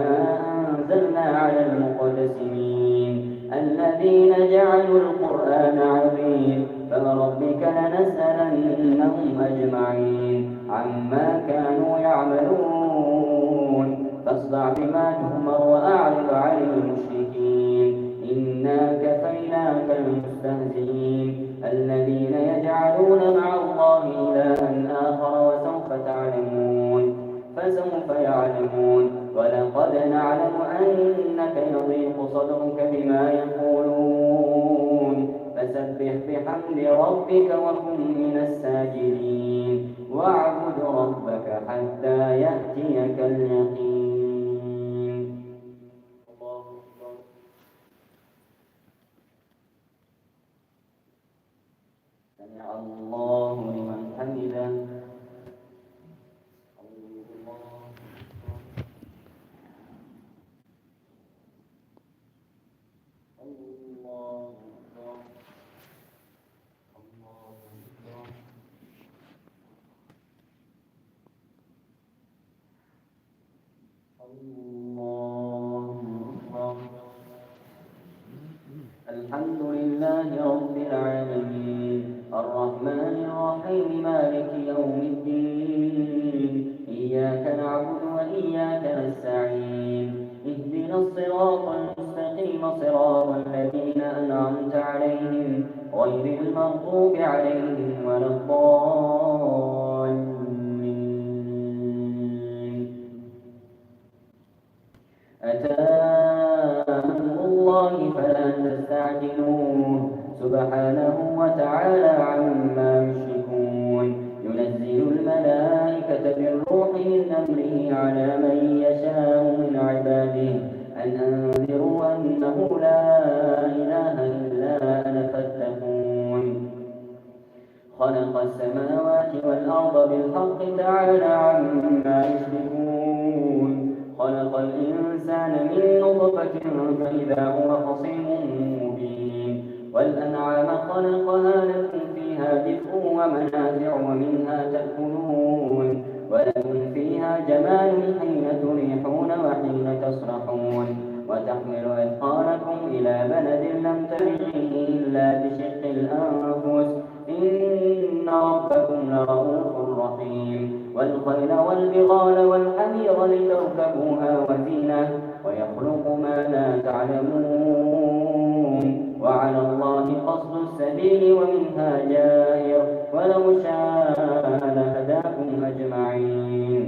أنزلنا على المقتسمين الذين جعلوا القرآن عظيم فوربك لنسألنهم أجمعين عما كانوا يعملون فاصدع بما تؤمر وأعرض عن المشركين إنا المخزين الذين يجعلون مع الله إلها آخر فسوف يعلمون ولقد نعلم أنك يضيق صدرك بما يقولون فسبح بحمد ربك وكن من الساجدين واعبد ربك حتى يأتيك اليقين. الله أكبر. سمع الله لمن حمده. الحمد لله رب العالمين الرحمن الرحيم مالك يوم الدين إياك نعبد وإياك نستعين اهدنا الصراط المستقيم صراط الذين أنعمت عليهم غير المغضوب عليهم ولا الضالين. أتى أمر الله فلا تستعجلوه سبحانه وتعالى عما يشركون ينزل الملائكة بالروح من أمره على من يشاء من عباده أن أنذروا أنه لا إله إلا أنا فاتقون. خلق السماوات والأرض بالحق تعالى عما يشركون خلق الإنسان من نطفة فإذا هو خصيم مبين والأنعام خلقها لكم فيها دفء ومنافع ومنها تأكلون ولكم فيها جمال حين تريحون وحين تصرحون وتحمل أثقالكم إلى بلد لم تبلغوه إلا بشق الأنفس إن ربكم لرؤوف رحيم. والخيل والبغال والحمير لتركبوها وزينة ويخلق ما لا تعلمون وعلى الله قصد السبيل ومنها جائر ولو شاء لهداكم أجمعين.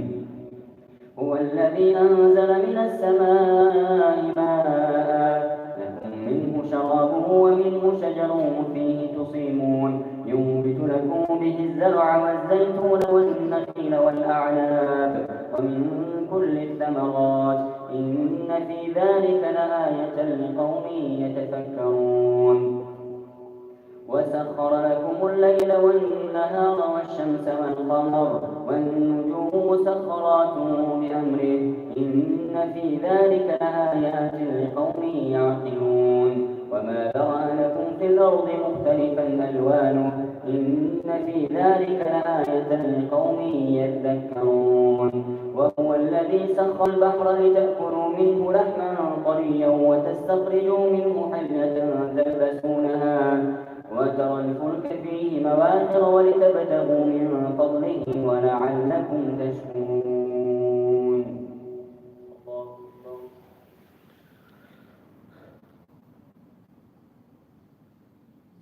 هو الذي أنزل من السماء ماء لكم منه شراب ومنه شجر فيه تصيمون ينبت لكم به الزرع والزيتون والنخيل والأعناب ومن كل الثمرات إن في ذلك لآية لقوم يتفكرون. وسخر لكم الليل والنهار والشمس والقمر والنجوم مسخرات بأمره إن في ذلك لآيات لقوم يعقلون. وما ذرأ لكم في الأرض مختلفا ألوانه إن في ذلك لآية لقوم يذكرون. وهو الذي سخر البحر لتأكلوا منه لحما طريا وتستخرجوا منه حلية تلبسونها وترى الفلك فيه مواخر ولتبتغوا من فضله ولعلكم تشكرون.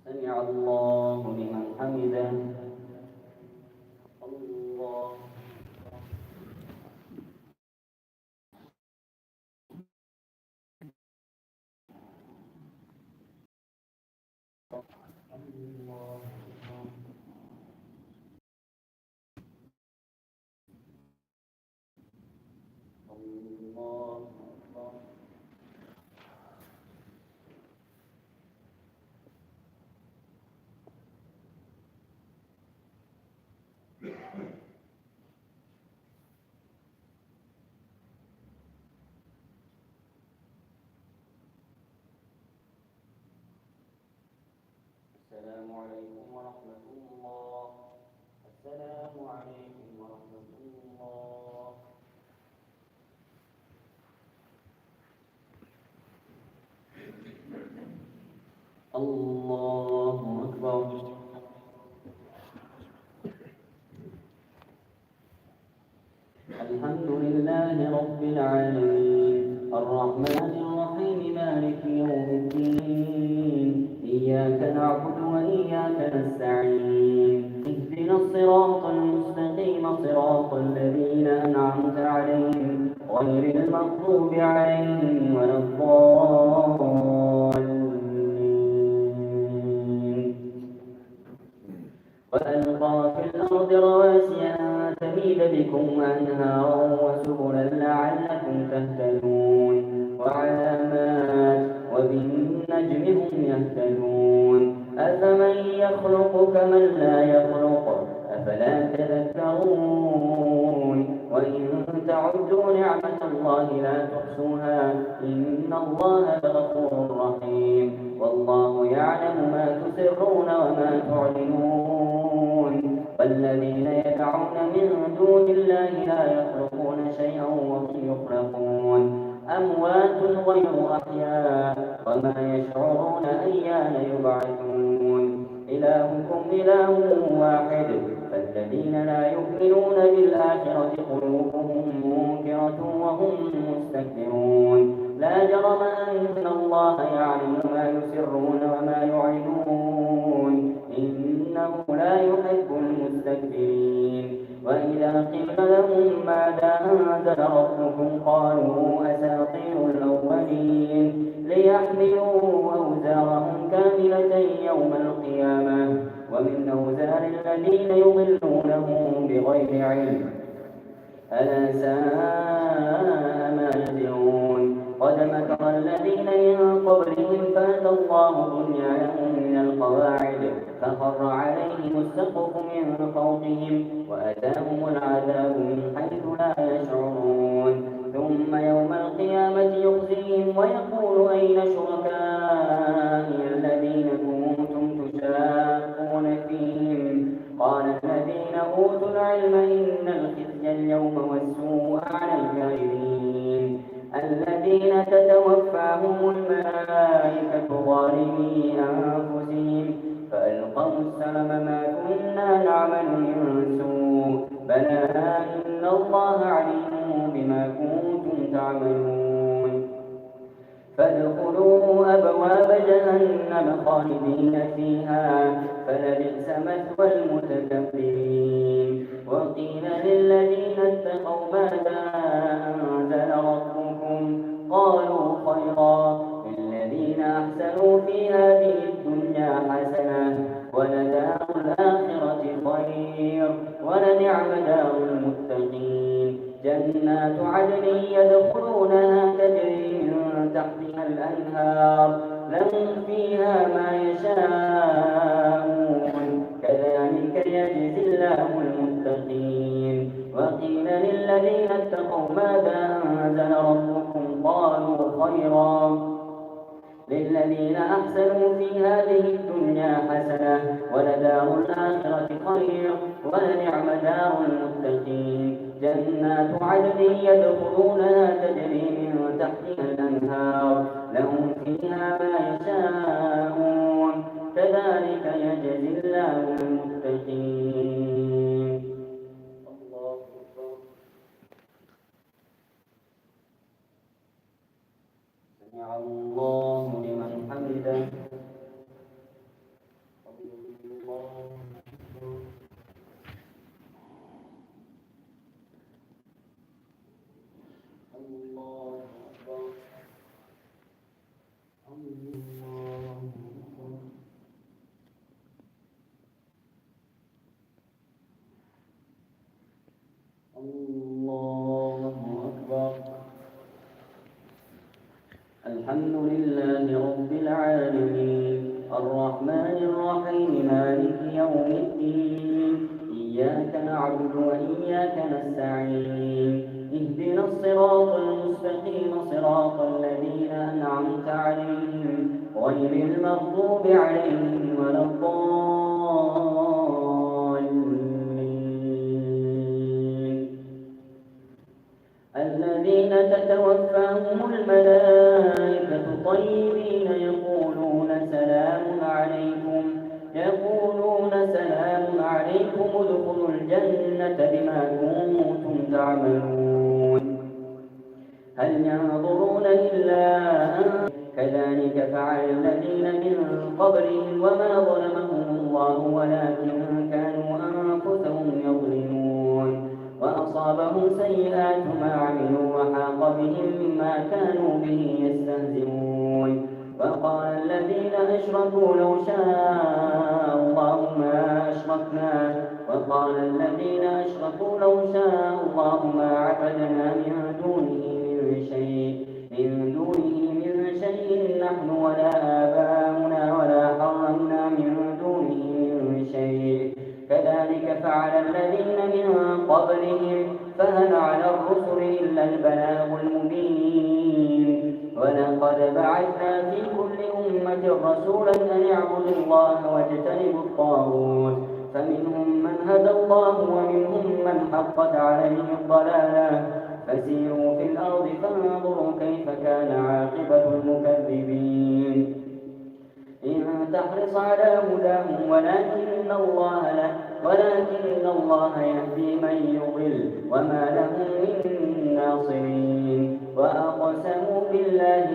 سمع الله لمن حمده. الله السلام عليكم ورحمة الله. السلام عليكم ورحمة الله. الله أكبر. الحمد لله رب العالمين الرحمن الرحيم مالك يوم الدين إياك نعبد المغضوب عليهم ولا الضالين. وألقى في الأرض رواسي أن تميد بكم أنهارا وسبلا لعلكم تهتدون وعلامات وبالنجم هم يهتدون. أفمن يخلق كمن لا يخلق أفلا تذكرون. وإن تعدوا نعمة الله لا تحصوها إن الله لغفور رحيم. والله يعلم ما تسرون وما تعلنون. والذين يدعون من دون الله لا يخلقون شيئا وهم يخلقون أموات غير أحياء وما يشعرون أيان يبعثون. إلهكم إله واحد فالذين لا يؤمنون بالآخرة قلوبهم منكرة وهم مستكبرون. لا جرم أن الله يعلم ما يسرون وما يعلنون إنه لا يحب المستكبرين. وإذا قيل لهم ماذا أنزل ربكم قالوا أساطير الأولين ليحملوا أوزارهم كاملة يوم القيامة ومن أوزار الذين يضلونهم بغير علم ألا ساء ما يزرون. قد مكر الذين من قبلهم فأتى الله بنيانهم من القواعد فخر عليهم السقف من فوقهم وأتاهم العذاب من حيث لا يشعرون. ثم يوم القيامة يخزيهم ويقول أين شركائي الذين كنتم تشاقون فيهم قال الذين أوتوا العلم إن الخزي اليوم والسوء على الكافرين الذين تتوفاهم الملائكة ظالمي أنفسهم فألقوا السلم ما كنا نعمل من سوء بلى إن الله عليم بما كنتم تعملون. فادخلوا أبواب جهنم خالدين فيها فلبئس مثوى المتكبرين. وقيل للذين اتقوا ماذا أنزل ربكم قالوا خيرا للذين أحسنوا في هذه الدنيا حسنة ولدار الآخرة خير ولنعم دار المتقين. جنات عدن يدخلونها تجري من تحتها الأنهار لهم فيها ما يشاءون كذلك يجزي الله المتقين. وقيل للذين اتقوا ماذا أنزل ربكم قالوا خيرا للذين أحسنوا في هذه الدنيا حسنة ولدار الآخرة خير ولنعم دار المتقين. جنات عدن يدخلونها تجري من تحتها الأنهار لهم فيها ما يشاءون كذلك يجزي الله المتقين. الله أكبر. سمع الله لمن حمده. الله أكبر. الحمد لله رب العالمين الرحمن الرحيم مالك يوم الدين إياك نعبد وإياك نستعين اهدنا الصراط المستقيم صراط الذين أنعمت عليهم غير المغضوب عليهم ولا الضالين الذين تتوفاهم الملائكة طيبين يقولون سلام عليكم ادخلوا الجنة بما كنتم تعملون هل ينظرون إلا أن كذلك فعل الذين من قبلهم وما ظلمهم الله ولكن كانوا أنفسهم يظلمون وأصابهم سيئات ما عملوا وحاق بهم قبلهم ما كانوا به يستهزئون. وقال الذين أشركوا لو شاء الله ما أشركنا من دونه من شيء نحن ولا آباؤنا ولا حرمنا من دونه من شيء كذلك فعل الذين من قبلهم فهل على الرسل إلا البلاغ المبين. ولقد بعثنا في كل أمة رسولا أن اعبدوا الله واجتنبوا الطاغوت فمنهم من هدى الله ومنهم من حقت عليه الضلالة فسيروا في الأرض فانظروا كيف كان عاقبة المكذبين. إن تحرص على هداهم ولكن الله يهدي من يضل وما لهم من ناصرين. وأقسموا بالله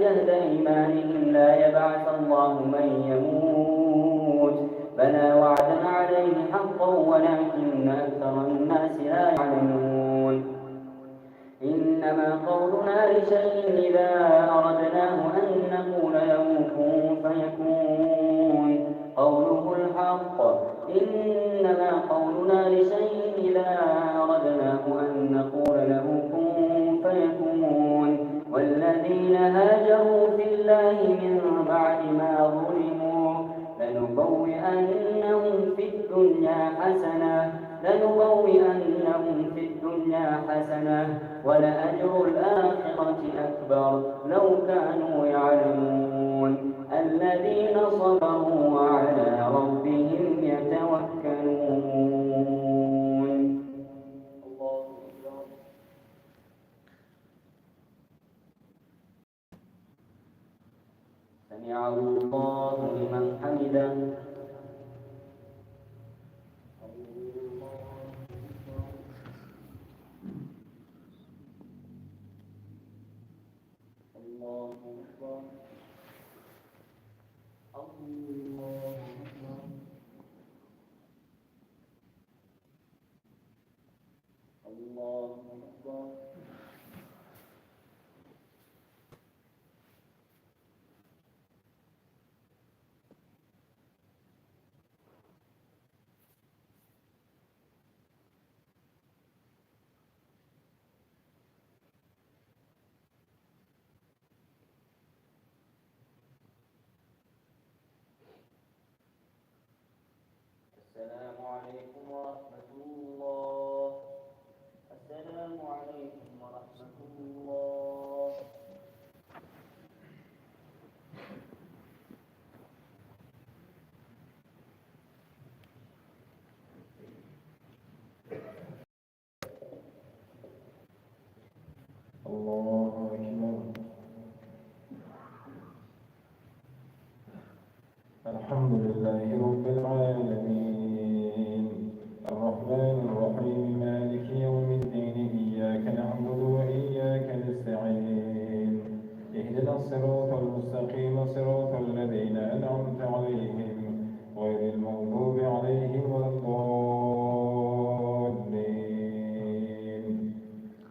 جهد أيمانهم لا يبعث الله من يموت بلى وعدا عليه حقا ولكن أكثر الناس لا يعلمون. إنما قولنا لشيء إذا أردناه أن نقول له كن فيكون قوله الحق. إنما قولنا لشيء إذا أردناه أن نقول له كن فيكون. والذين هاجروا في الله من بعد ما ظلموا لنبوئنهم في الدنيا حسنة ولأجر الآخرة أكبر لو كانوا يعلمون. الذين صبروا وعلى ربهم يتوكلون. سمع الله لمن حمده. السلام عليكم ورحمة الله. السلام عليكم ورحمة الله. الله أكبر. الحمد لله رب العالمين الرحمن الرحيم مالك يوم الدين إياك نعبد وإياك نستعين اهدنا الصراط المستقيم صراط الذين أنعمت عليهم غير المغضوب عليهم ولا الضالين.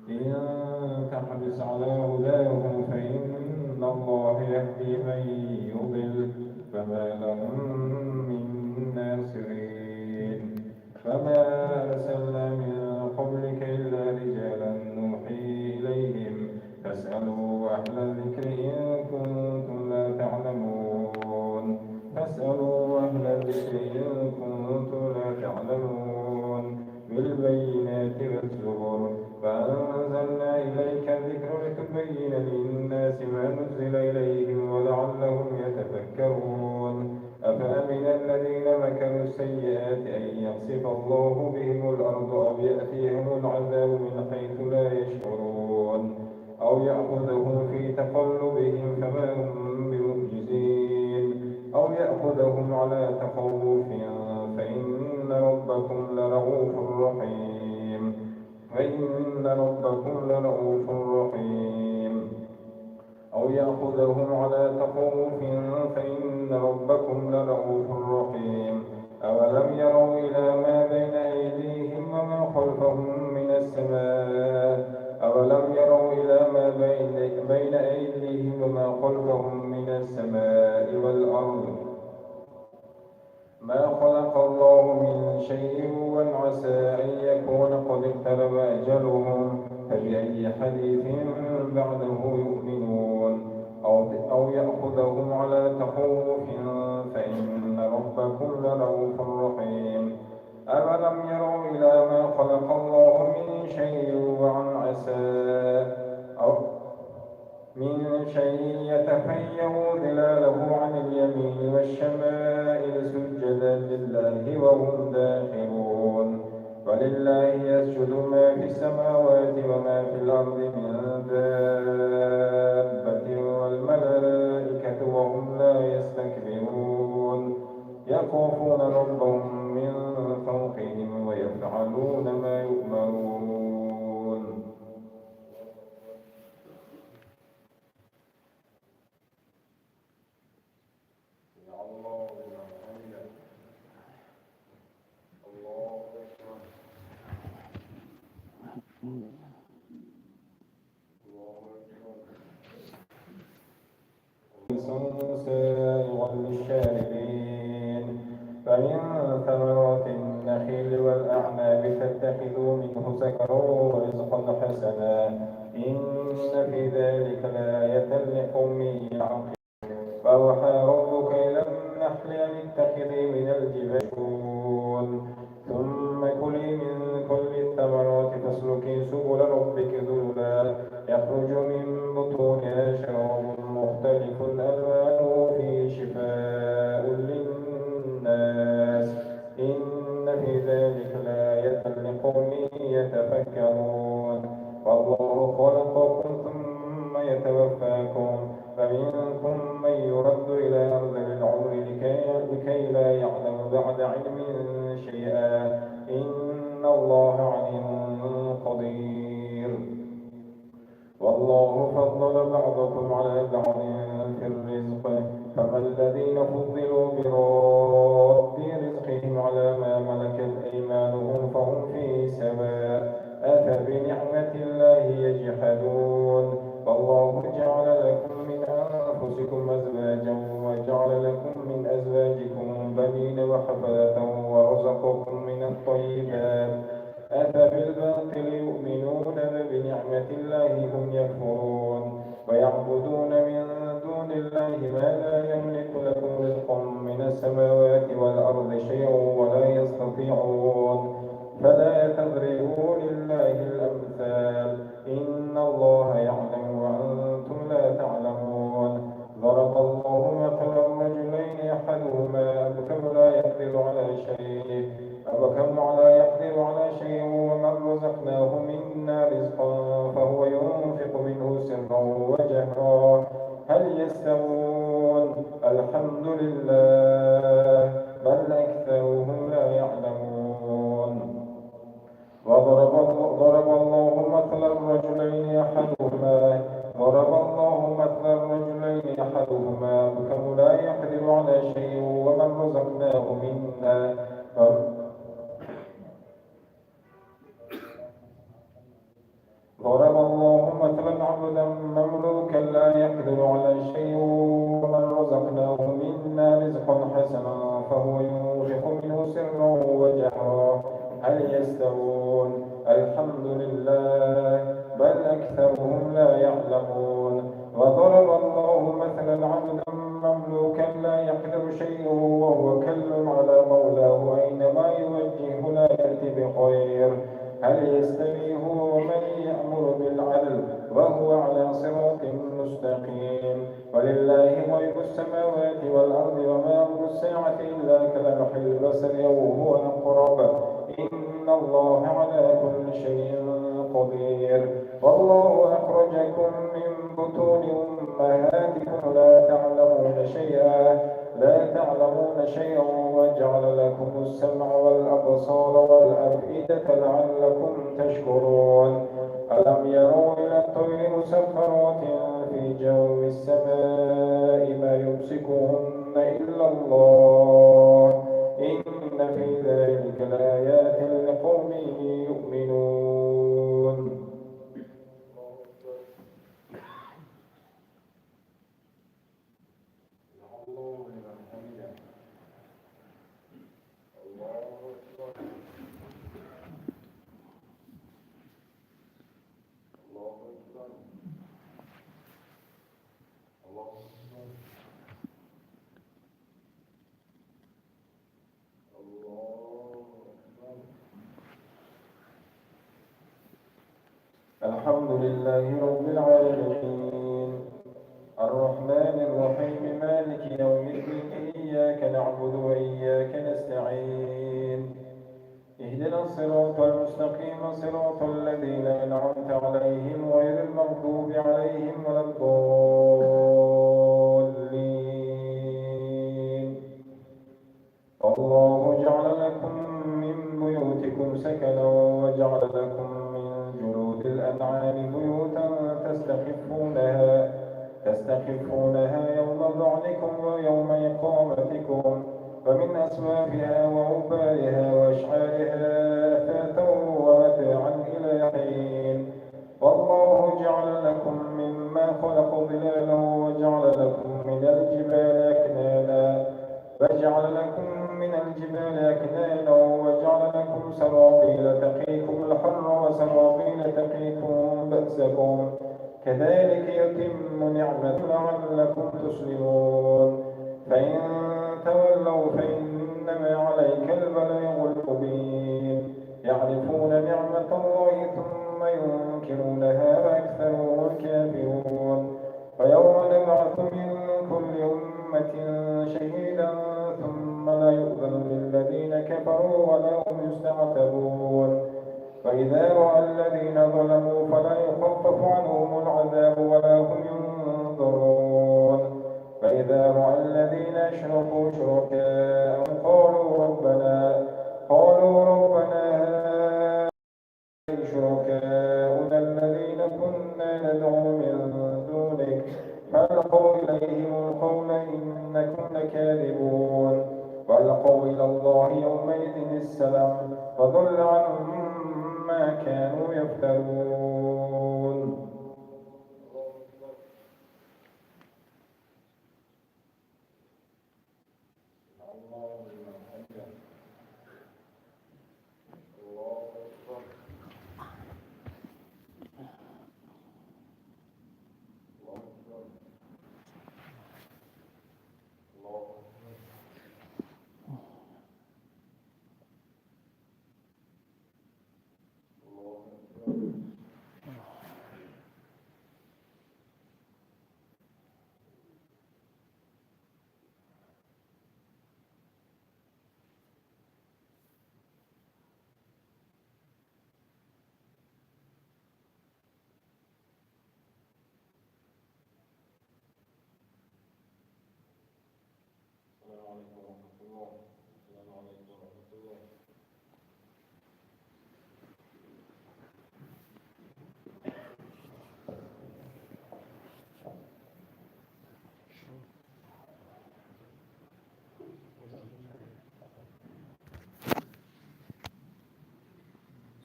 إن تحرص على هداهم فإن الله يهدي من يضل فما لهم من ناصرين. فما أرسلنا من قبلك إلا رجالا نوحي إليهم فاسألوا أهل الذكر إن كنتم لا تعلمون. بالبينات والزبر فأنزلنا إليك الذكر لتبين للناس ما نزل إليهم ولعلهم يتفكرون. أفأمن الذين مكروا السيئات أن يخسف الله بهم الأرض أو يأتيهم العذاب من حيث لا يشعرون أو يأخذهم في تقلبهم فما هم بمعجزين أو يأخذهم على تخوف فإن ربكم لرؤوف رحيم. أو يأخذهم على تخوف فإن ربكم لرؤوف رحيم. أولم يروا إلى ما بين أيديهم وما خلفهم من السماء أولم يروا إلى ما بين أيديهم وما خلفهم من السماء والأرض ما خلق الله من شيء وعسى أن يكون قد اقترب أجلهم فبأي حديث بعده يؤمنون أو يأخذهم على تخوف فإن ربكم لرؤوف رحيم أولم يروا إلى ما خلق الله من شيء من شيء يتفيأ ظلاله عن اليمين والشمائل سجدا لله وهم داخرون ولله يسجد ما في السماوات وما في الأرض من دابة والملائكة وهم لا يستكبرون يخافون ربهم من فوقهم ويفعلون ما يؤمرون. سائغا للشاربين فمن ثمرات النخيل والأعناب فاتخذوا منه سكرا ورزقا حسنا إن في ذلك لآية لقوم يعقلون فأوحى ربك إلى النحل أن اتخذي من الجبال ثم كلي من كل الثمرات فاسلكي سبل ربك ذللا يخرج من بطونها شراب مختلف ألوانه فيه شفاء للناس إن في ذلك لآية لقوم يتفكرون والله خلقكم ثم يتوفاكم فمنكم من يرد إلى أرض العمر لكي لا يعلم بعد علم شيئا إن الله عليم قدير والله فضل بعضكم على بعض في الرزق فما الذين فضلوا براد رزقهم على ما ملكت أيمانهم فهم فيه سواء أفبنعمة الله يجحدون والله جعل لكم من أنفسكم أزواجا وجعل لكم من أزواجكم بنين وحفدة ورزقكم من الطيبات أفبالباطل يؤمنون وبنعمة الله هم يكفرون ويعبدون من دون الله ما لا يملك لكم رزقا من السماوات والأرض شيئا ولا يستطيعون فلا تضربوا لله الأمثال إن الله يعلم وأنتم لا تعلمون ضرب الله مثلا رجلين أحدهما أبكم لا يقدر على شيء ومن رزقناه منا رزقا فهو ينفق منه سرا وجهرا هل يستوون الحمد لله بل أكثرهم لا يعلمون ضرب الله مثلا رجلين أحدهما أبكم لا يقدر على شيء ومن رزقناه منا ضرب الله مثلا عبدا مملوكا لا يقدر على شيء ومن رزقناه منا رزقا حسنا فهو ينفق منه سرا وجهرا هل يستوون الحمد لله بل أكثرهم لا يعلمون وضرب الله مثلا عبدا مملوكا لا يقدر شيء وهو كل على مولاه أينما يوجهه لا يأتي بخير هل يستوي هو ومن يأمر بالعدل وهو على صراط مستقيم ولله غيب السماوات والأرض وما أمر الساعة إلا كلمح البصر وهو أقرب إن الله على كل شيء قدير والله أخرجكم من بطون أمهاتكم لا تعلمون شيئا وجعل لكم السمع والأبصار والأفئدة لعلكم تشكرون ألم يروا إلى الطير مسخرات في جو السماء ما يمسكهن إلا الله إن في ذلك لآيات لقوم يؤمنون لله رب العالمين الرحمن الرحيم مالك يوم الدين إياك نعبد وإياك نستعين اهدنا الصراط المستقيم صراط الذين أنعمت عليهم غير المغضوب عليهم ولا الضالين الله جعل لكم من بيوتكم سكنا وجعل لكم من جلود الأنعام بيوتا تستخفونها يوم ظعنكم ويوم إقامتكم ومن أصوافها وعبارها وأشعارها أثاثا ومتاعا إلى حين والله جعل لكم مما خلق ظلالا وجعل لكم من الجبال أكنانا وجعل لكم سرابيل تقيكم الحر وسرابيل تقيكم بأسكم كذلك يتم نعمته لعلكم تسلمون فإن تولوا فإنما عليك البلاغ المبين يعرفون نعمة الله ثم ينكرونها وأكثرهم الكافرون ويوم نبعث من كل أمة شهيدا ثم لا يؤذن للذين كفروا ولا هم يستعتبون فإذا رأى الذين ظلموا فلا يخفف عنهم العذاب ولا هم ينظرون فإذا رأى الذين أشركوا شركاءهم قالوا ربنا هؤلاء شركاؤنا الذين كنا ندعو من دونك فألقوا إليهم القول إنكم لكاذبون وألقوا إلى الله يومئذ السلام وضل عنهم ما كانوا يفترون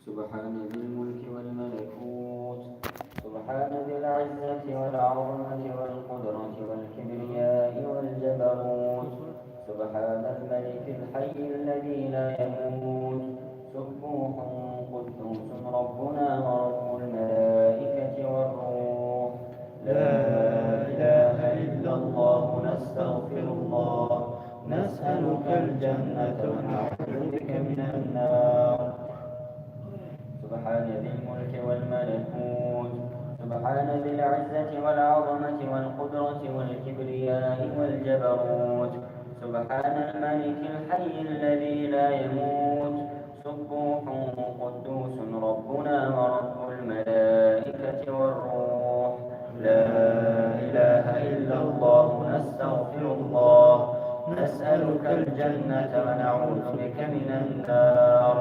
سبحان ذي الملك والملكوت سبحان ذي العزة والعظمة والقدرة والكبرياء والجبروت سبحان الملك الحي الذي لا يموت سبوح قدوس ربنا ورب الملائكة والروح لا إله إلا الله نستغفر الله نسألك الجنة ونعوذ بك من النار سبحان ذي الملك والملكوت سبحان ذي العزة والعظمة والقدرة والكبرياء والجبروت سبحان الملك الحي الذي لا يموت سبوح قدوس ربنا ورب الملائكة والروح لا إله إلا الله نستغفر الله نسألك الجنة ونعوذ بك من النار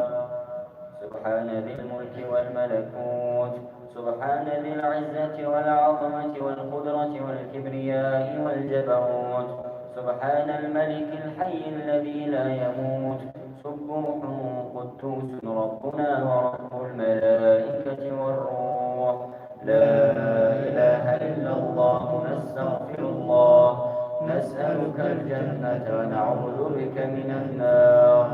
سبحان ذي الملك والملكوت سبحان ذي العزة والعظمة والقدرة والكبرياء والجبروت سبحان الملك الحي الذي لا يموت سبوح قدوس ربنا ورب الملائكة والروح لا إله إلا الله نستغفر الله نسألك الجنة ونعوذ بك من النار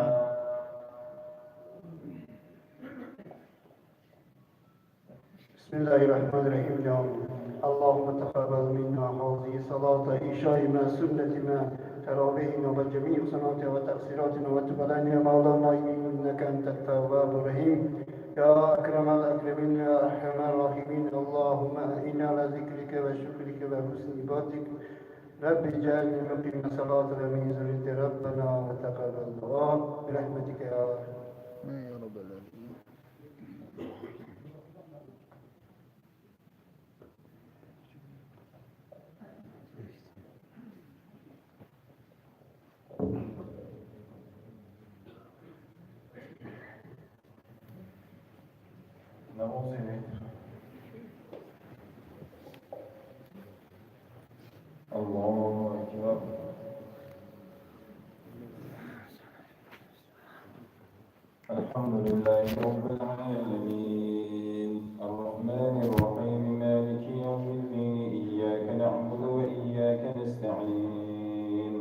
بسم الله الرحمن الرحيم اللهم تقبل منا هذه صلاة عشاء مع سنة ما تراويحنا وجميع صلاتنا وتقصيراتنا وتب علينا يا مولانا إنك أنت التواب الرحيم يا أكرم الأكرمين يا أرحم الراحمين. اللهم إنا على ذكرك وشكرك وحسن عبادتك. رب اجعلني مقيم الصلاة ومن ذريتي ربنا وتقبل دعاء برحمتك يا أرحم. نعوذ بك. الله أكبر. الحمد لله رب العالمين الرحمن الرحيم مالك يوم الدين إياك نعبد وإياك نستعين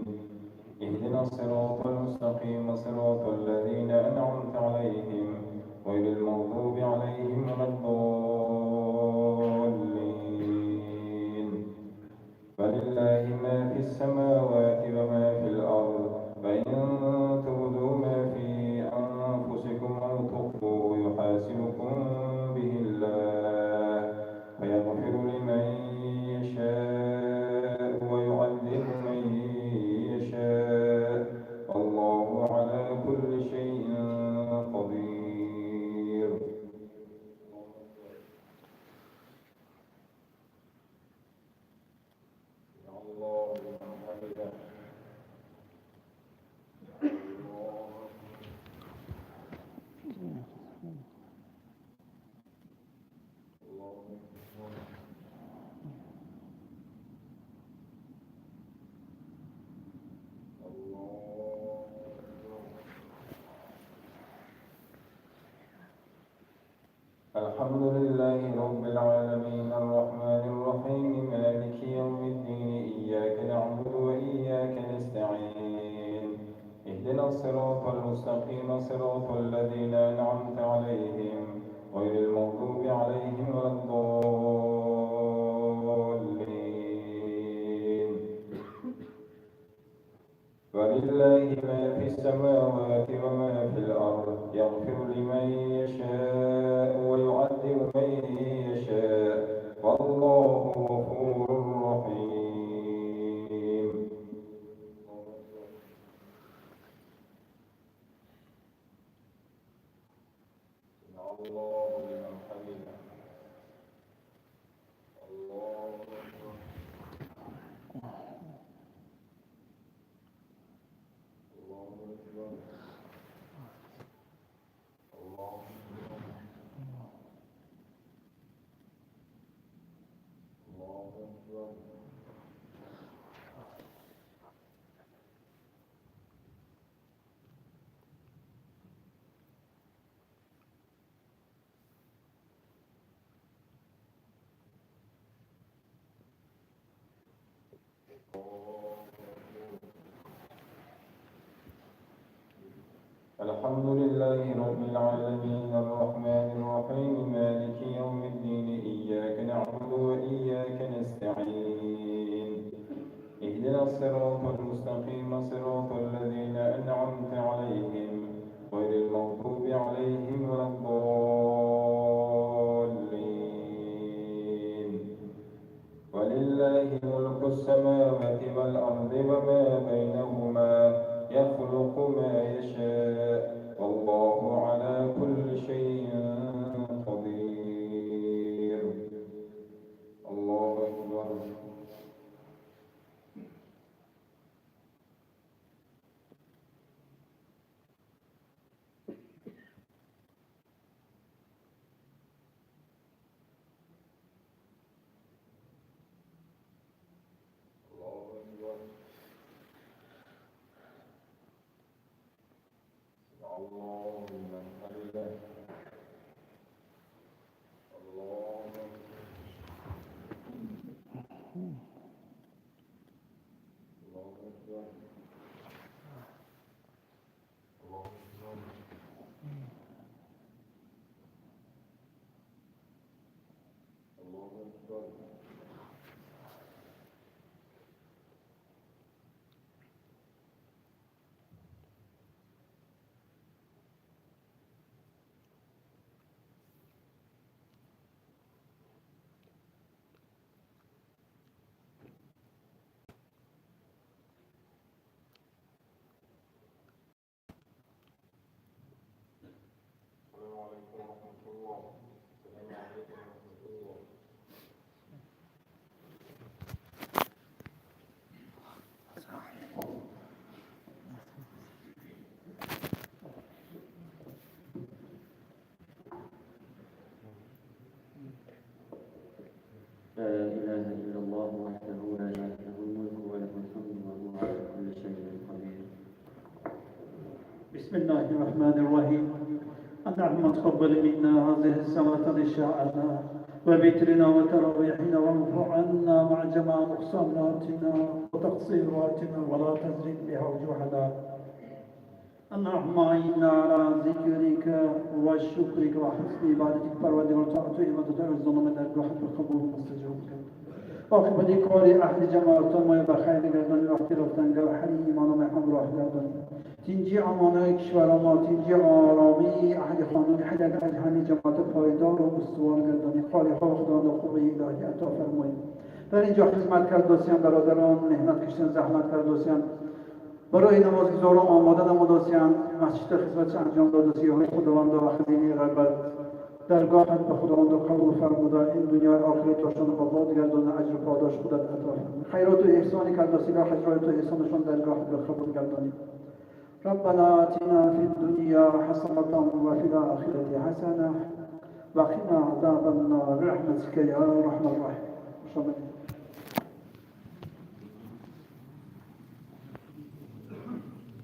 اهدنا الصراط المستقيم صراط الذين أنعمت عليهم غير المغضوب عليهم ولا الضالين. فلله ما في السماوات وما في الأرض فإن تبدوا ما في أنفسكم أو تخفوه يحاسبكم به الله فيغفر لمن يشاء ويعذب من يشاء والله على كل شيء قدير. الله لمن حمده. الحمد لله رب العالمين الرحمن الرحيم مالك يوم الدين إياك نعبد وإياك نستعين اهدنا الصراط المستقيم صراط الذين أنعمت عليهم غير المغضوب عليهم ولا الضالين. ولله ما في السماوات وما في الأرض يغفر لمن يشاء ويعذب من يشاء والله غفور رحيم. الله لمن حمده. الله أكبر. الله أكبر. الله أكبر. الله أكبر. الحمد لله رب العالمين الرحمن الرحيم مالك يوم الدين إياك نعبد وإياك نستعين اهدنا الصراط المستقيم صراط الذين أنعمت عليهم غير المغضوب عليهم ولا الضالين. ولله ملك السماوات والأرض وما بينهما يخلق ما يشاء والله على كل شيء قدير. الله أكبر. الله لمن حمده. الله أكبر. الله أكبر. الله أكبر. الله أكبر. لا إله إلا الله وحده لا شريك له الملك وله الحمد وهو على كل شيء قدير. بسم الله الرحمن الرحيم. اللهم تقبل منا هذه السنة لشاءنا وبترنا وتراويحنا وارفع عنا مع جميع نقصاناتنا وتقصيراتنا ولا تزرق بها وجوهنا. اللهم اعنا على ذكرك وشكرك وحسن عبادتك پروردگار طاعت و عبادت ارزان و درگاهت به قبول مستجاب کرد. عاقبت کار اهل جماعت ما به خیر گردانی وقتی رفتن گل حلیمان و همراه گردانی. تینجی امانه کشور ما، تینجی آرامی اهل خانون حدق اهل جماعت پایدار و استوار گردانی. خالی ها خداوند خوب الهی عطا فرمایید. در اینجا خدمت کرد دوستان برادران، مهنت کشیدن، زحمت کرد دوستان. برای نمازگزاران آماده نموداسیان مسجد خدمت انجام داداسی های خداوند و خزینه غربت درگاهت به خداوند قبول فرموده این دنیا آخرت داشتن با باد گردان اجر پاداش خودت عطا فرمود. خیرات و احسانی کرداسی و حجرات و احسانشان درگاهت به قبول گردانی. ربنا آتنا في الدنيا حسنة وفي الآخرة حسنة وقنا عذاب النار برحمتك يا أرحم الراحمين.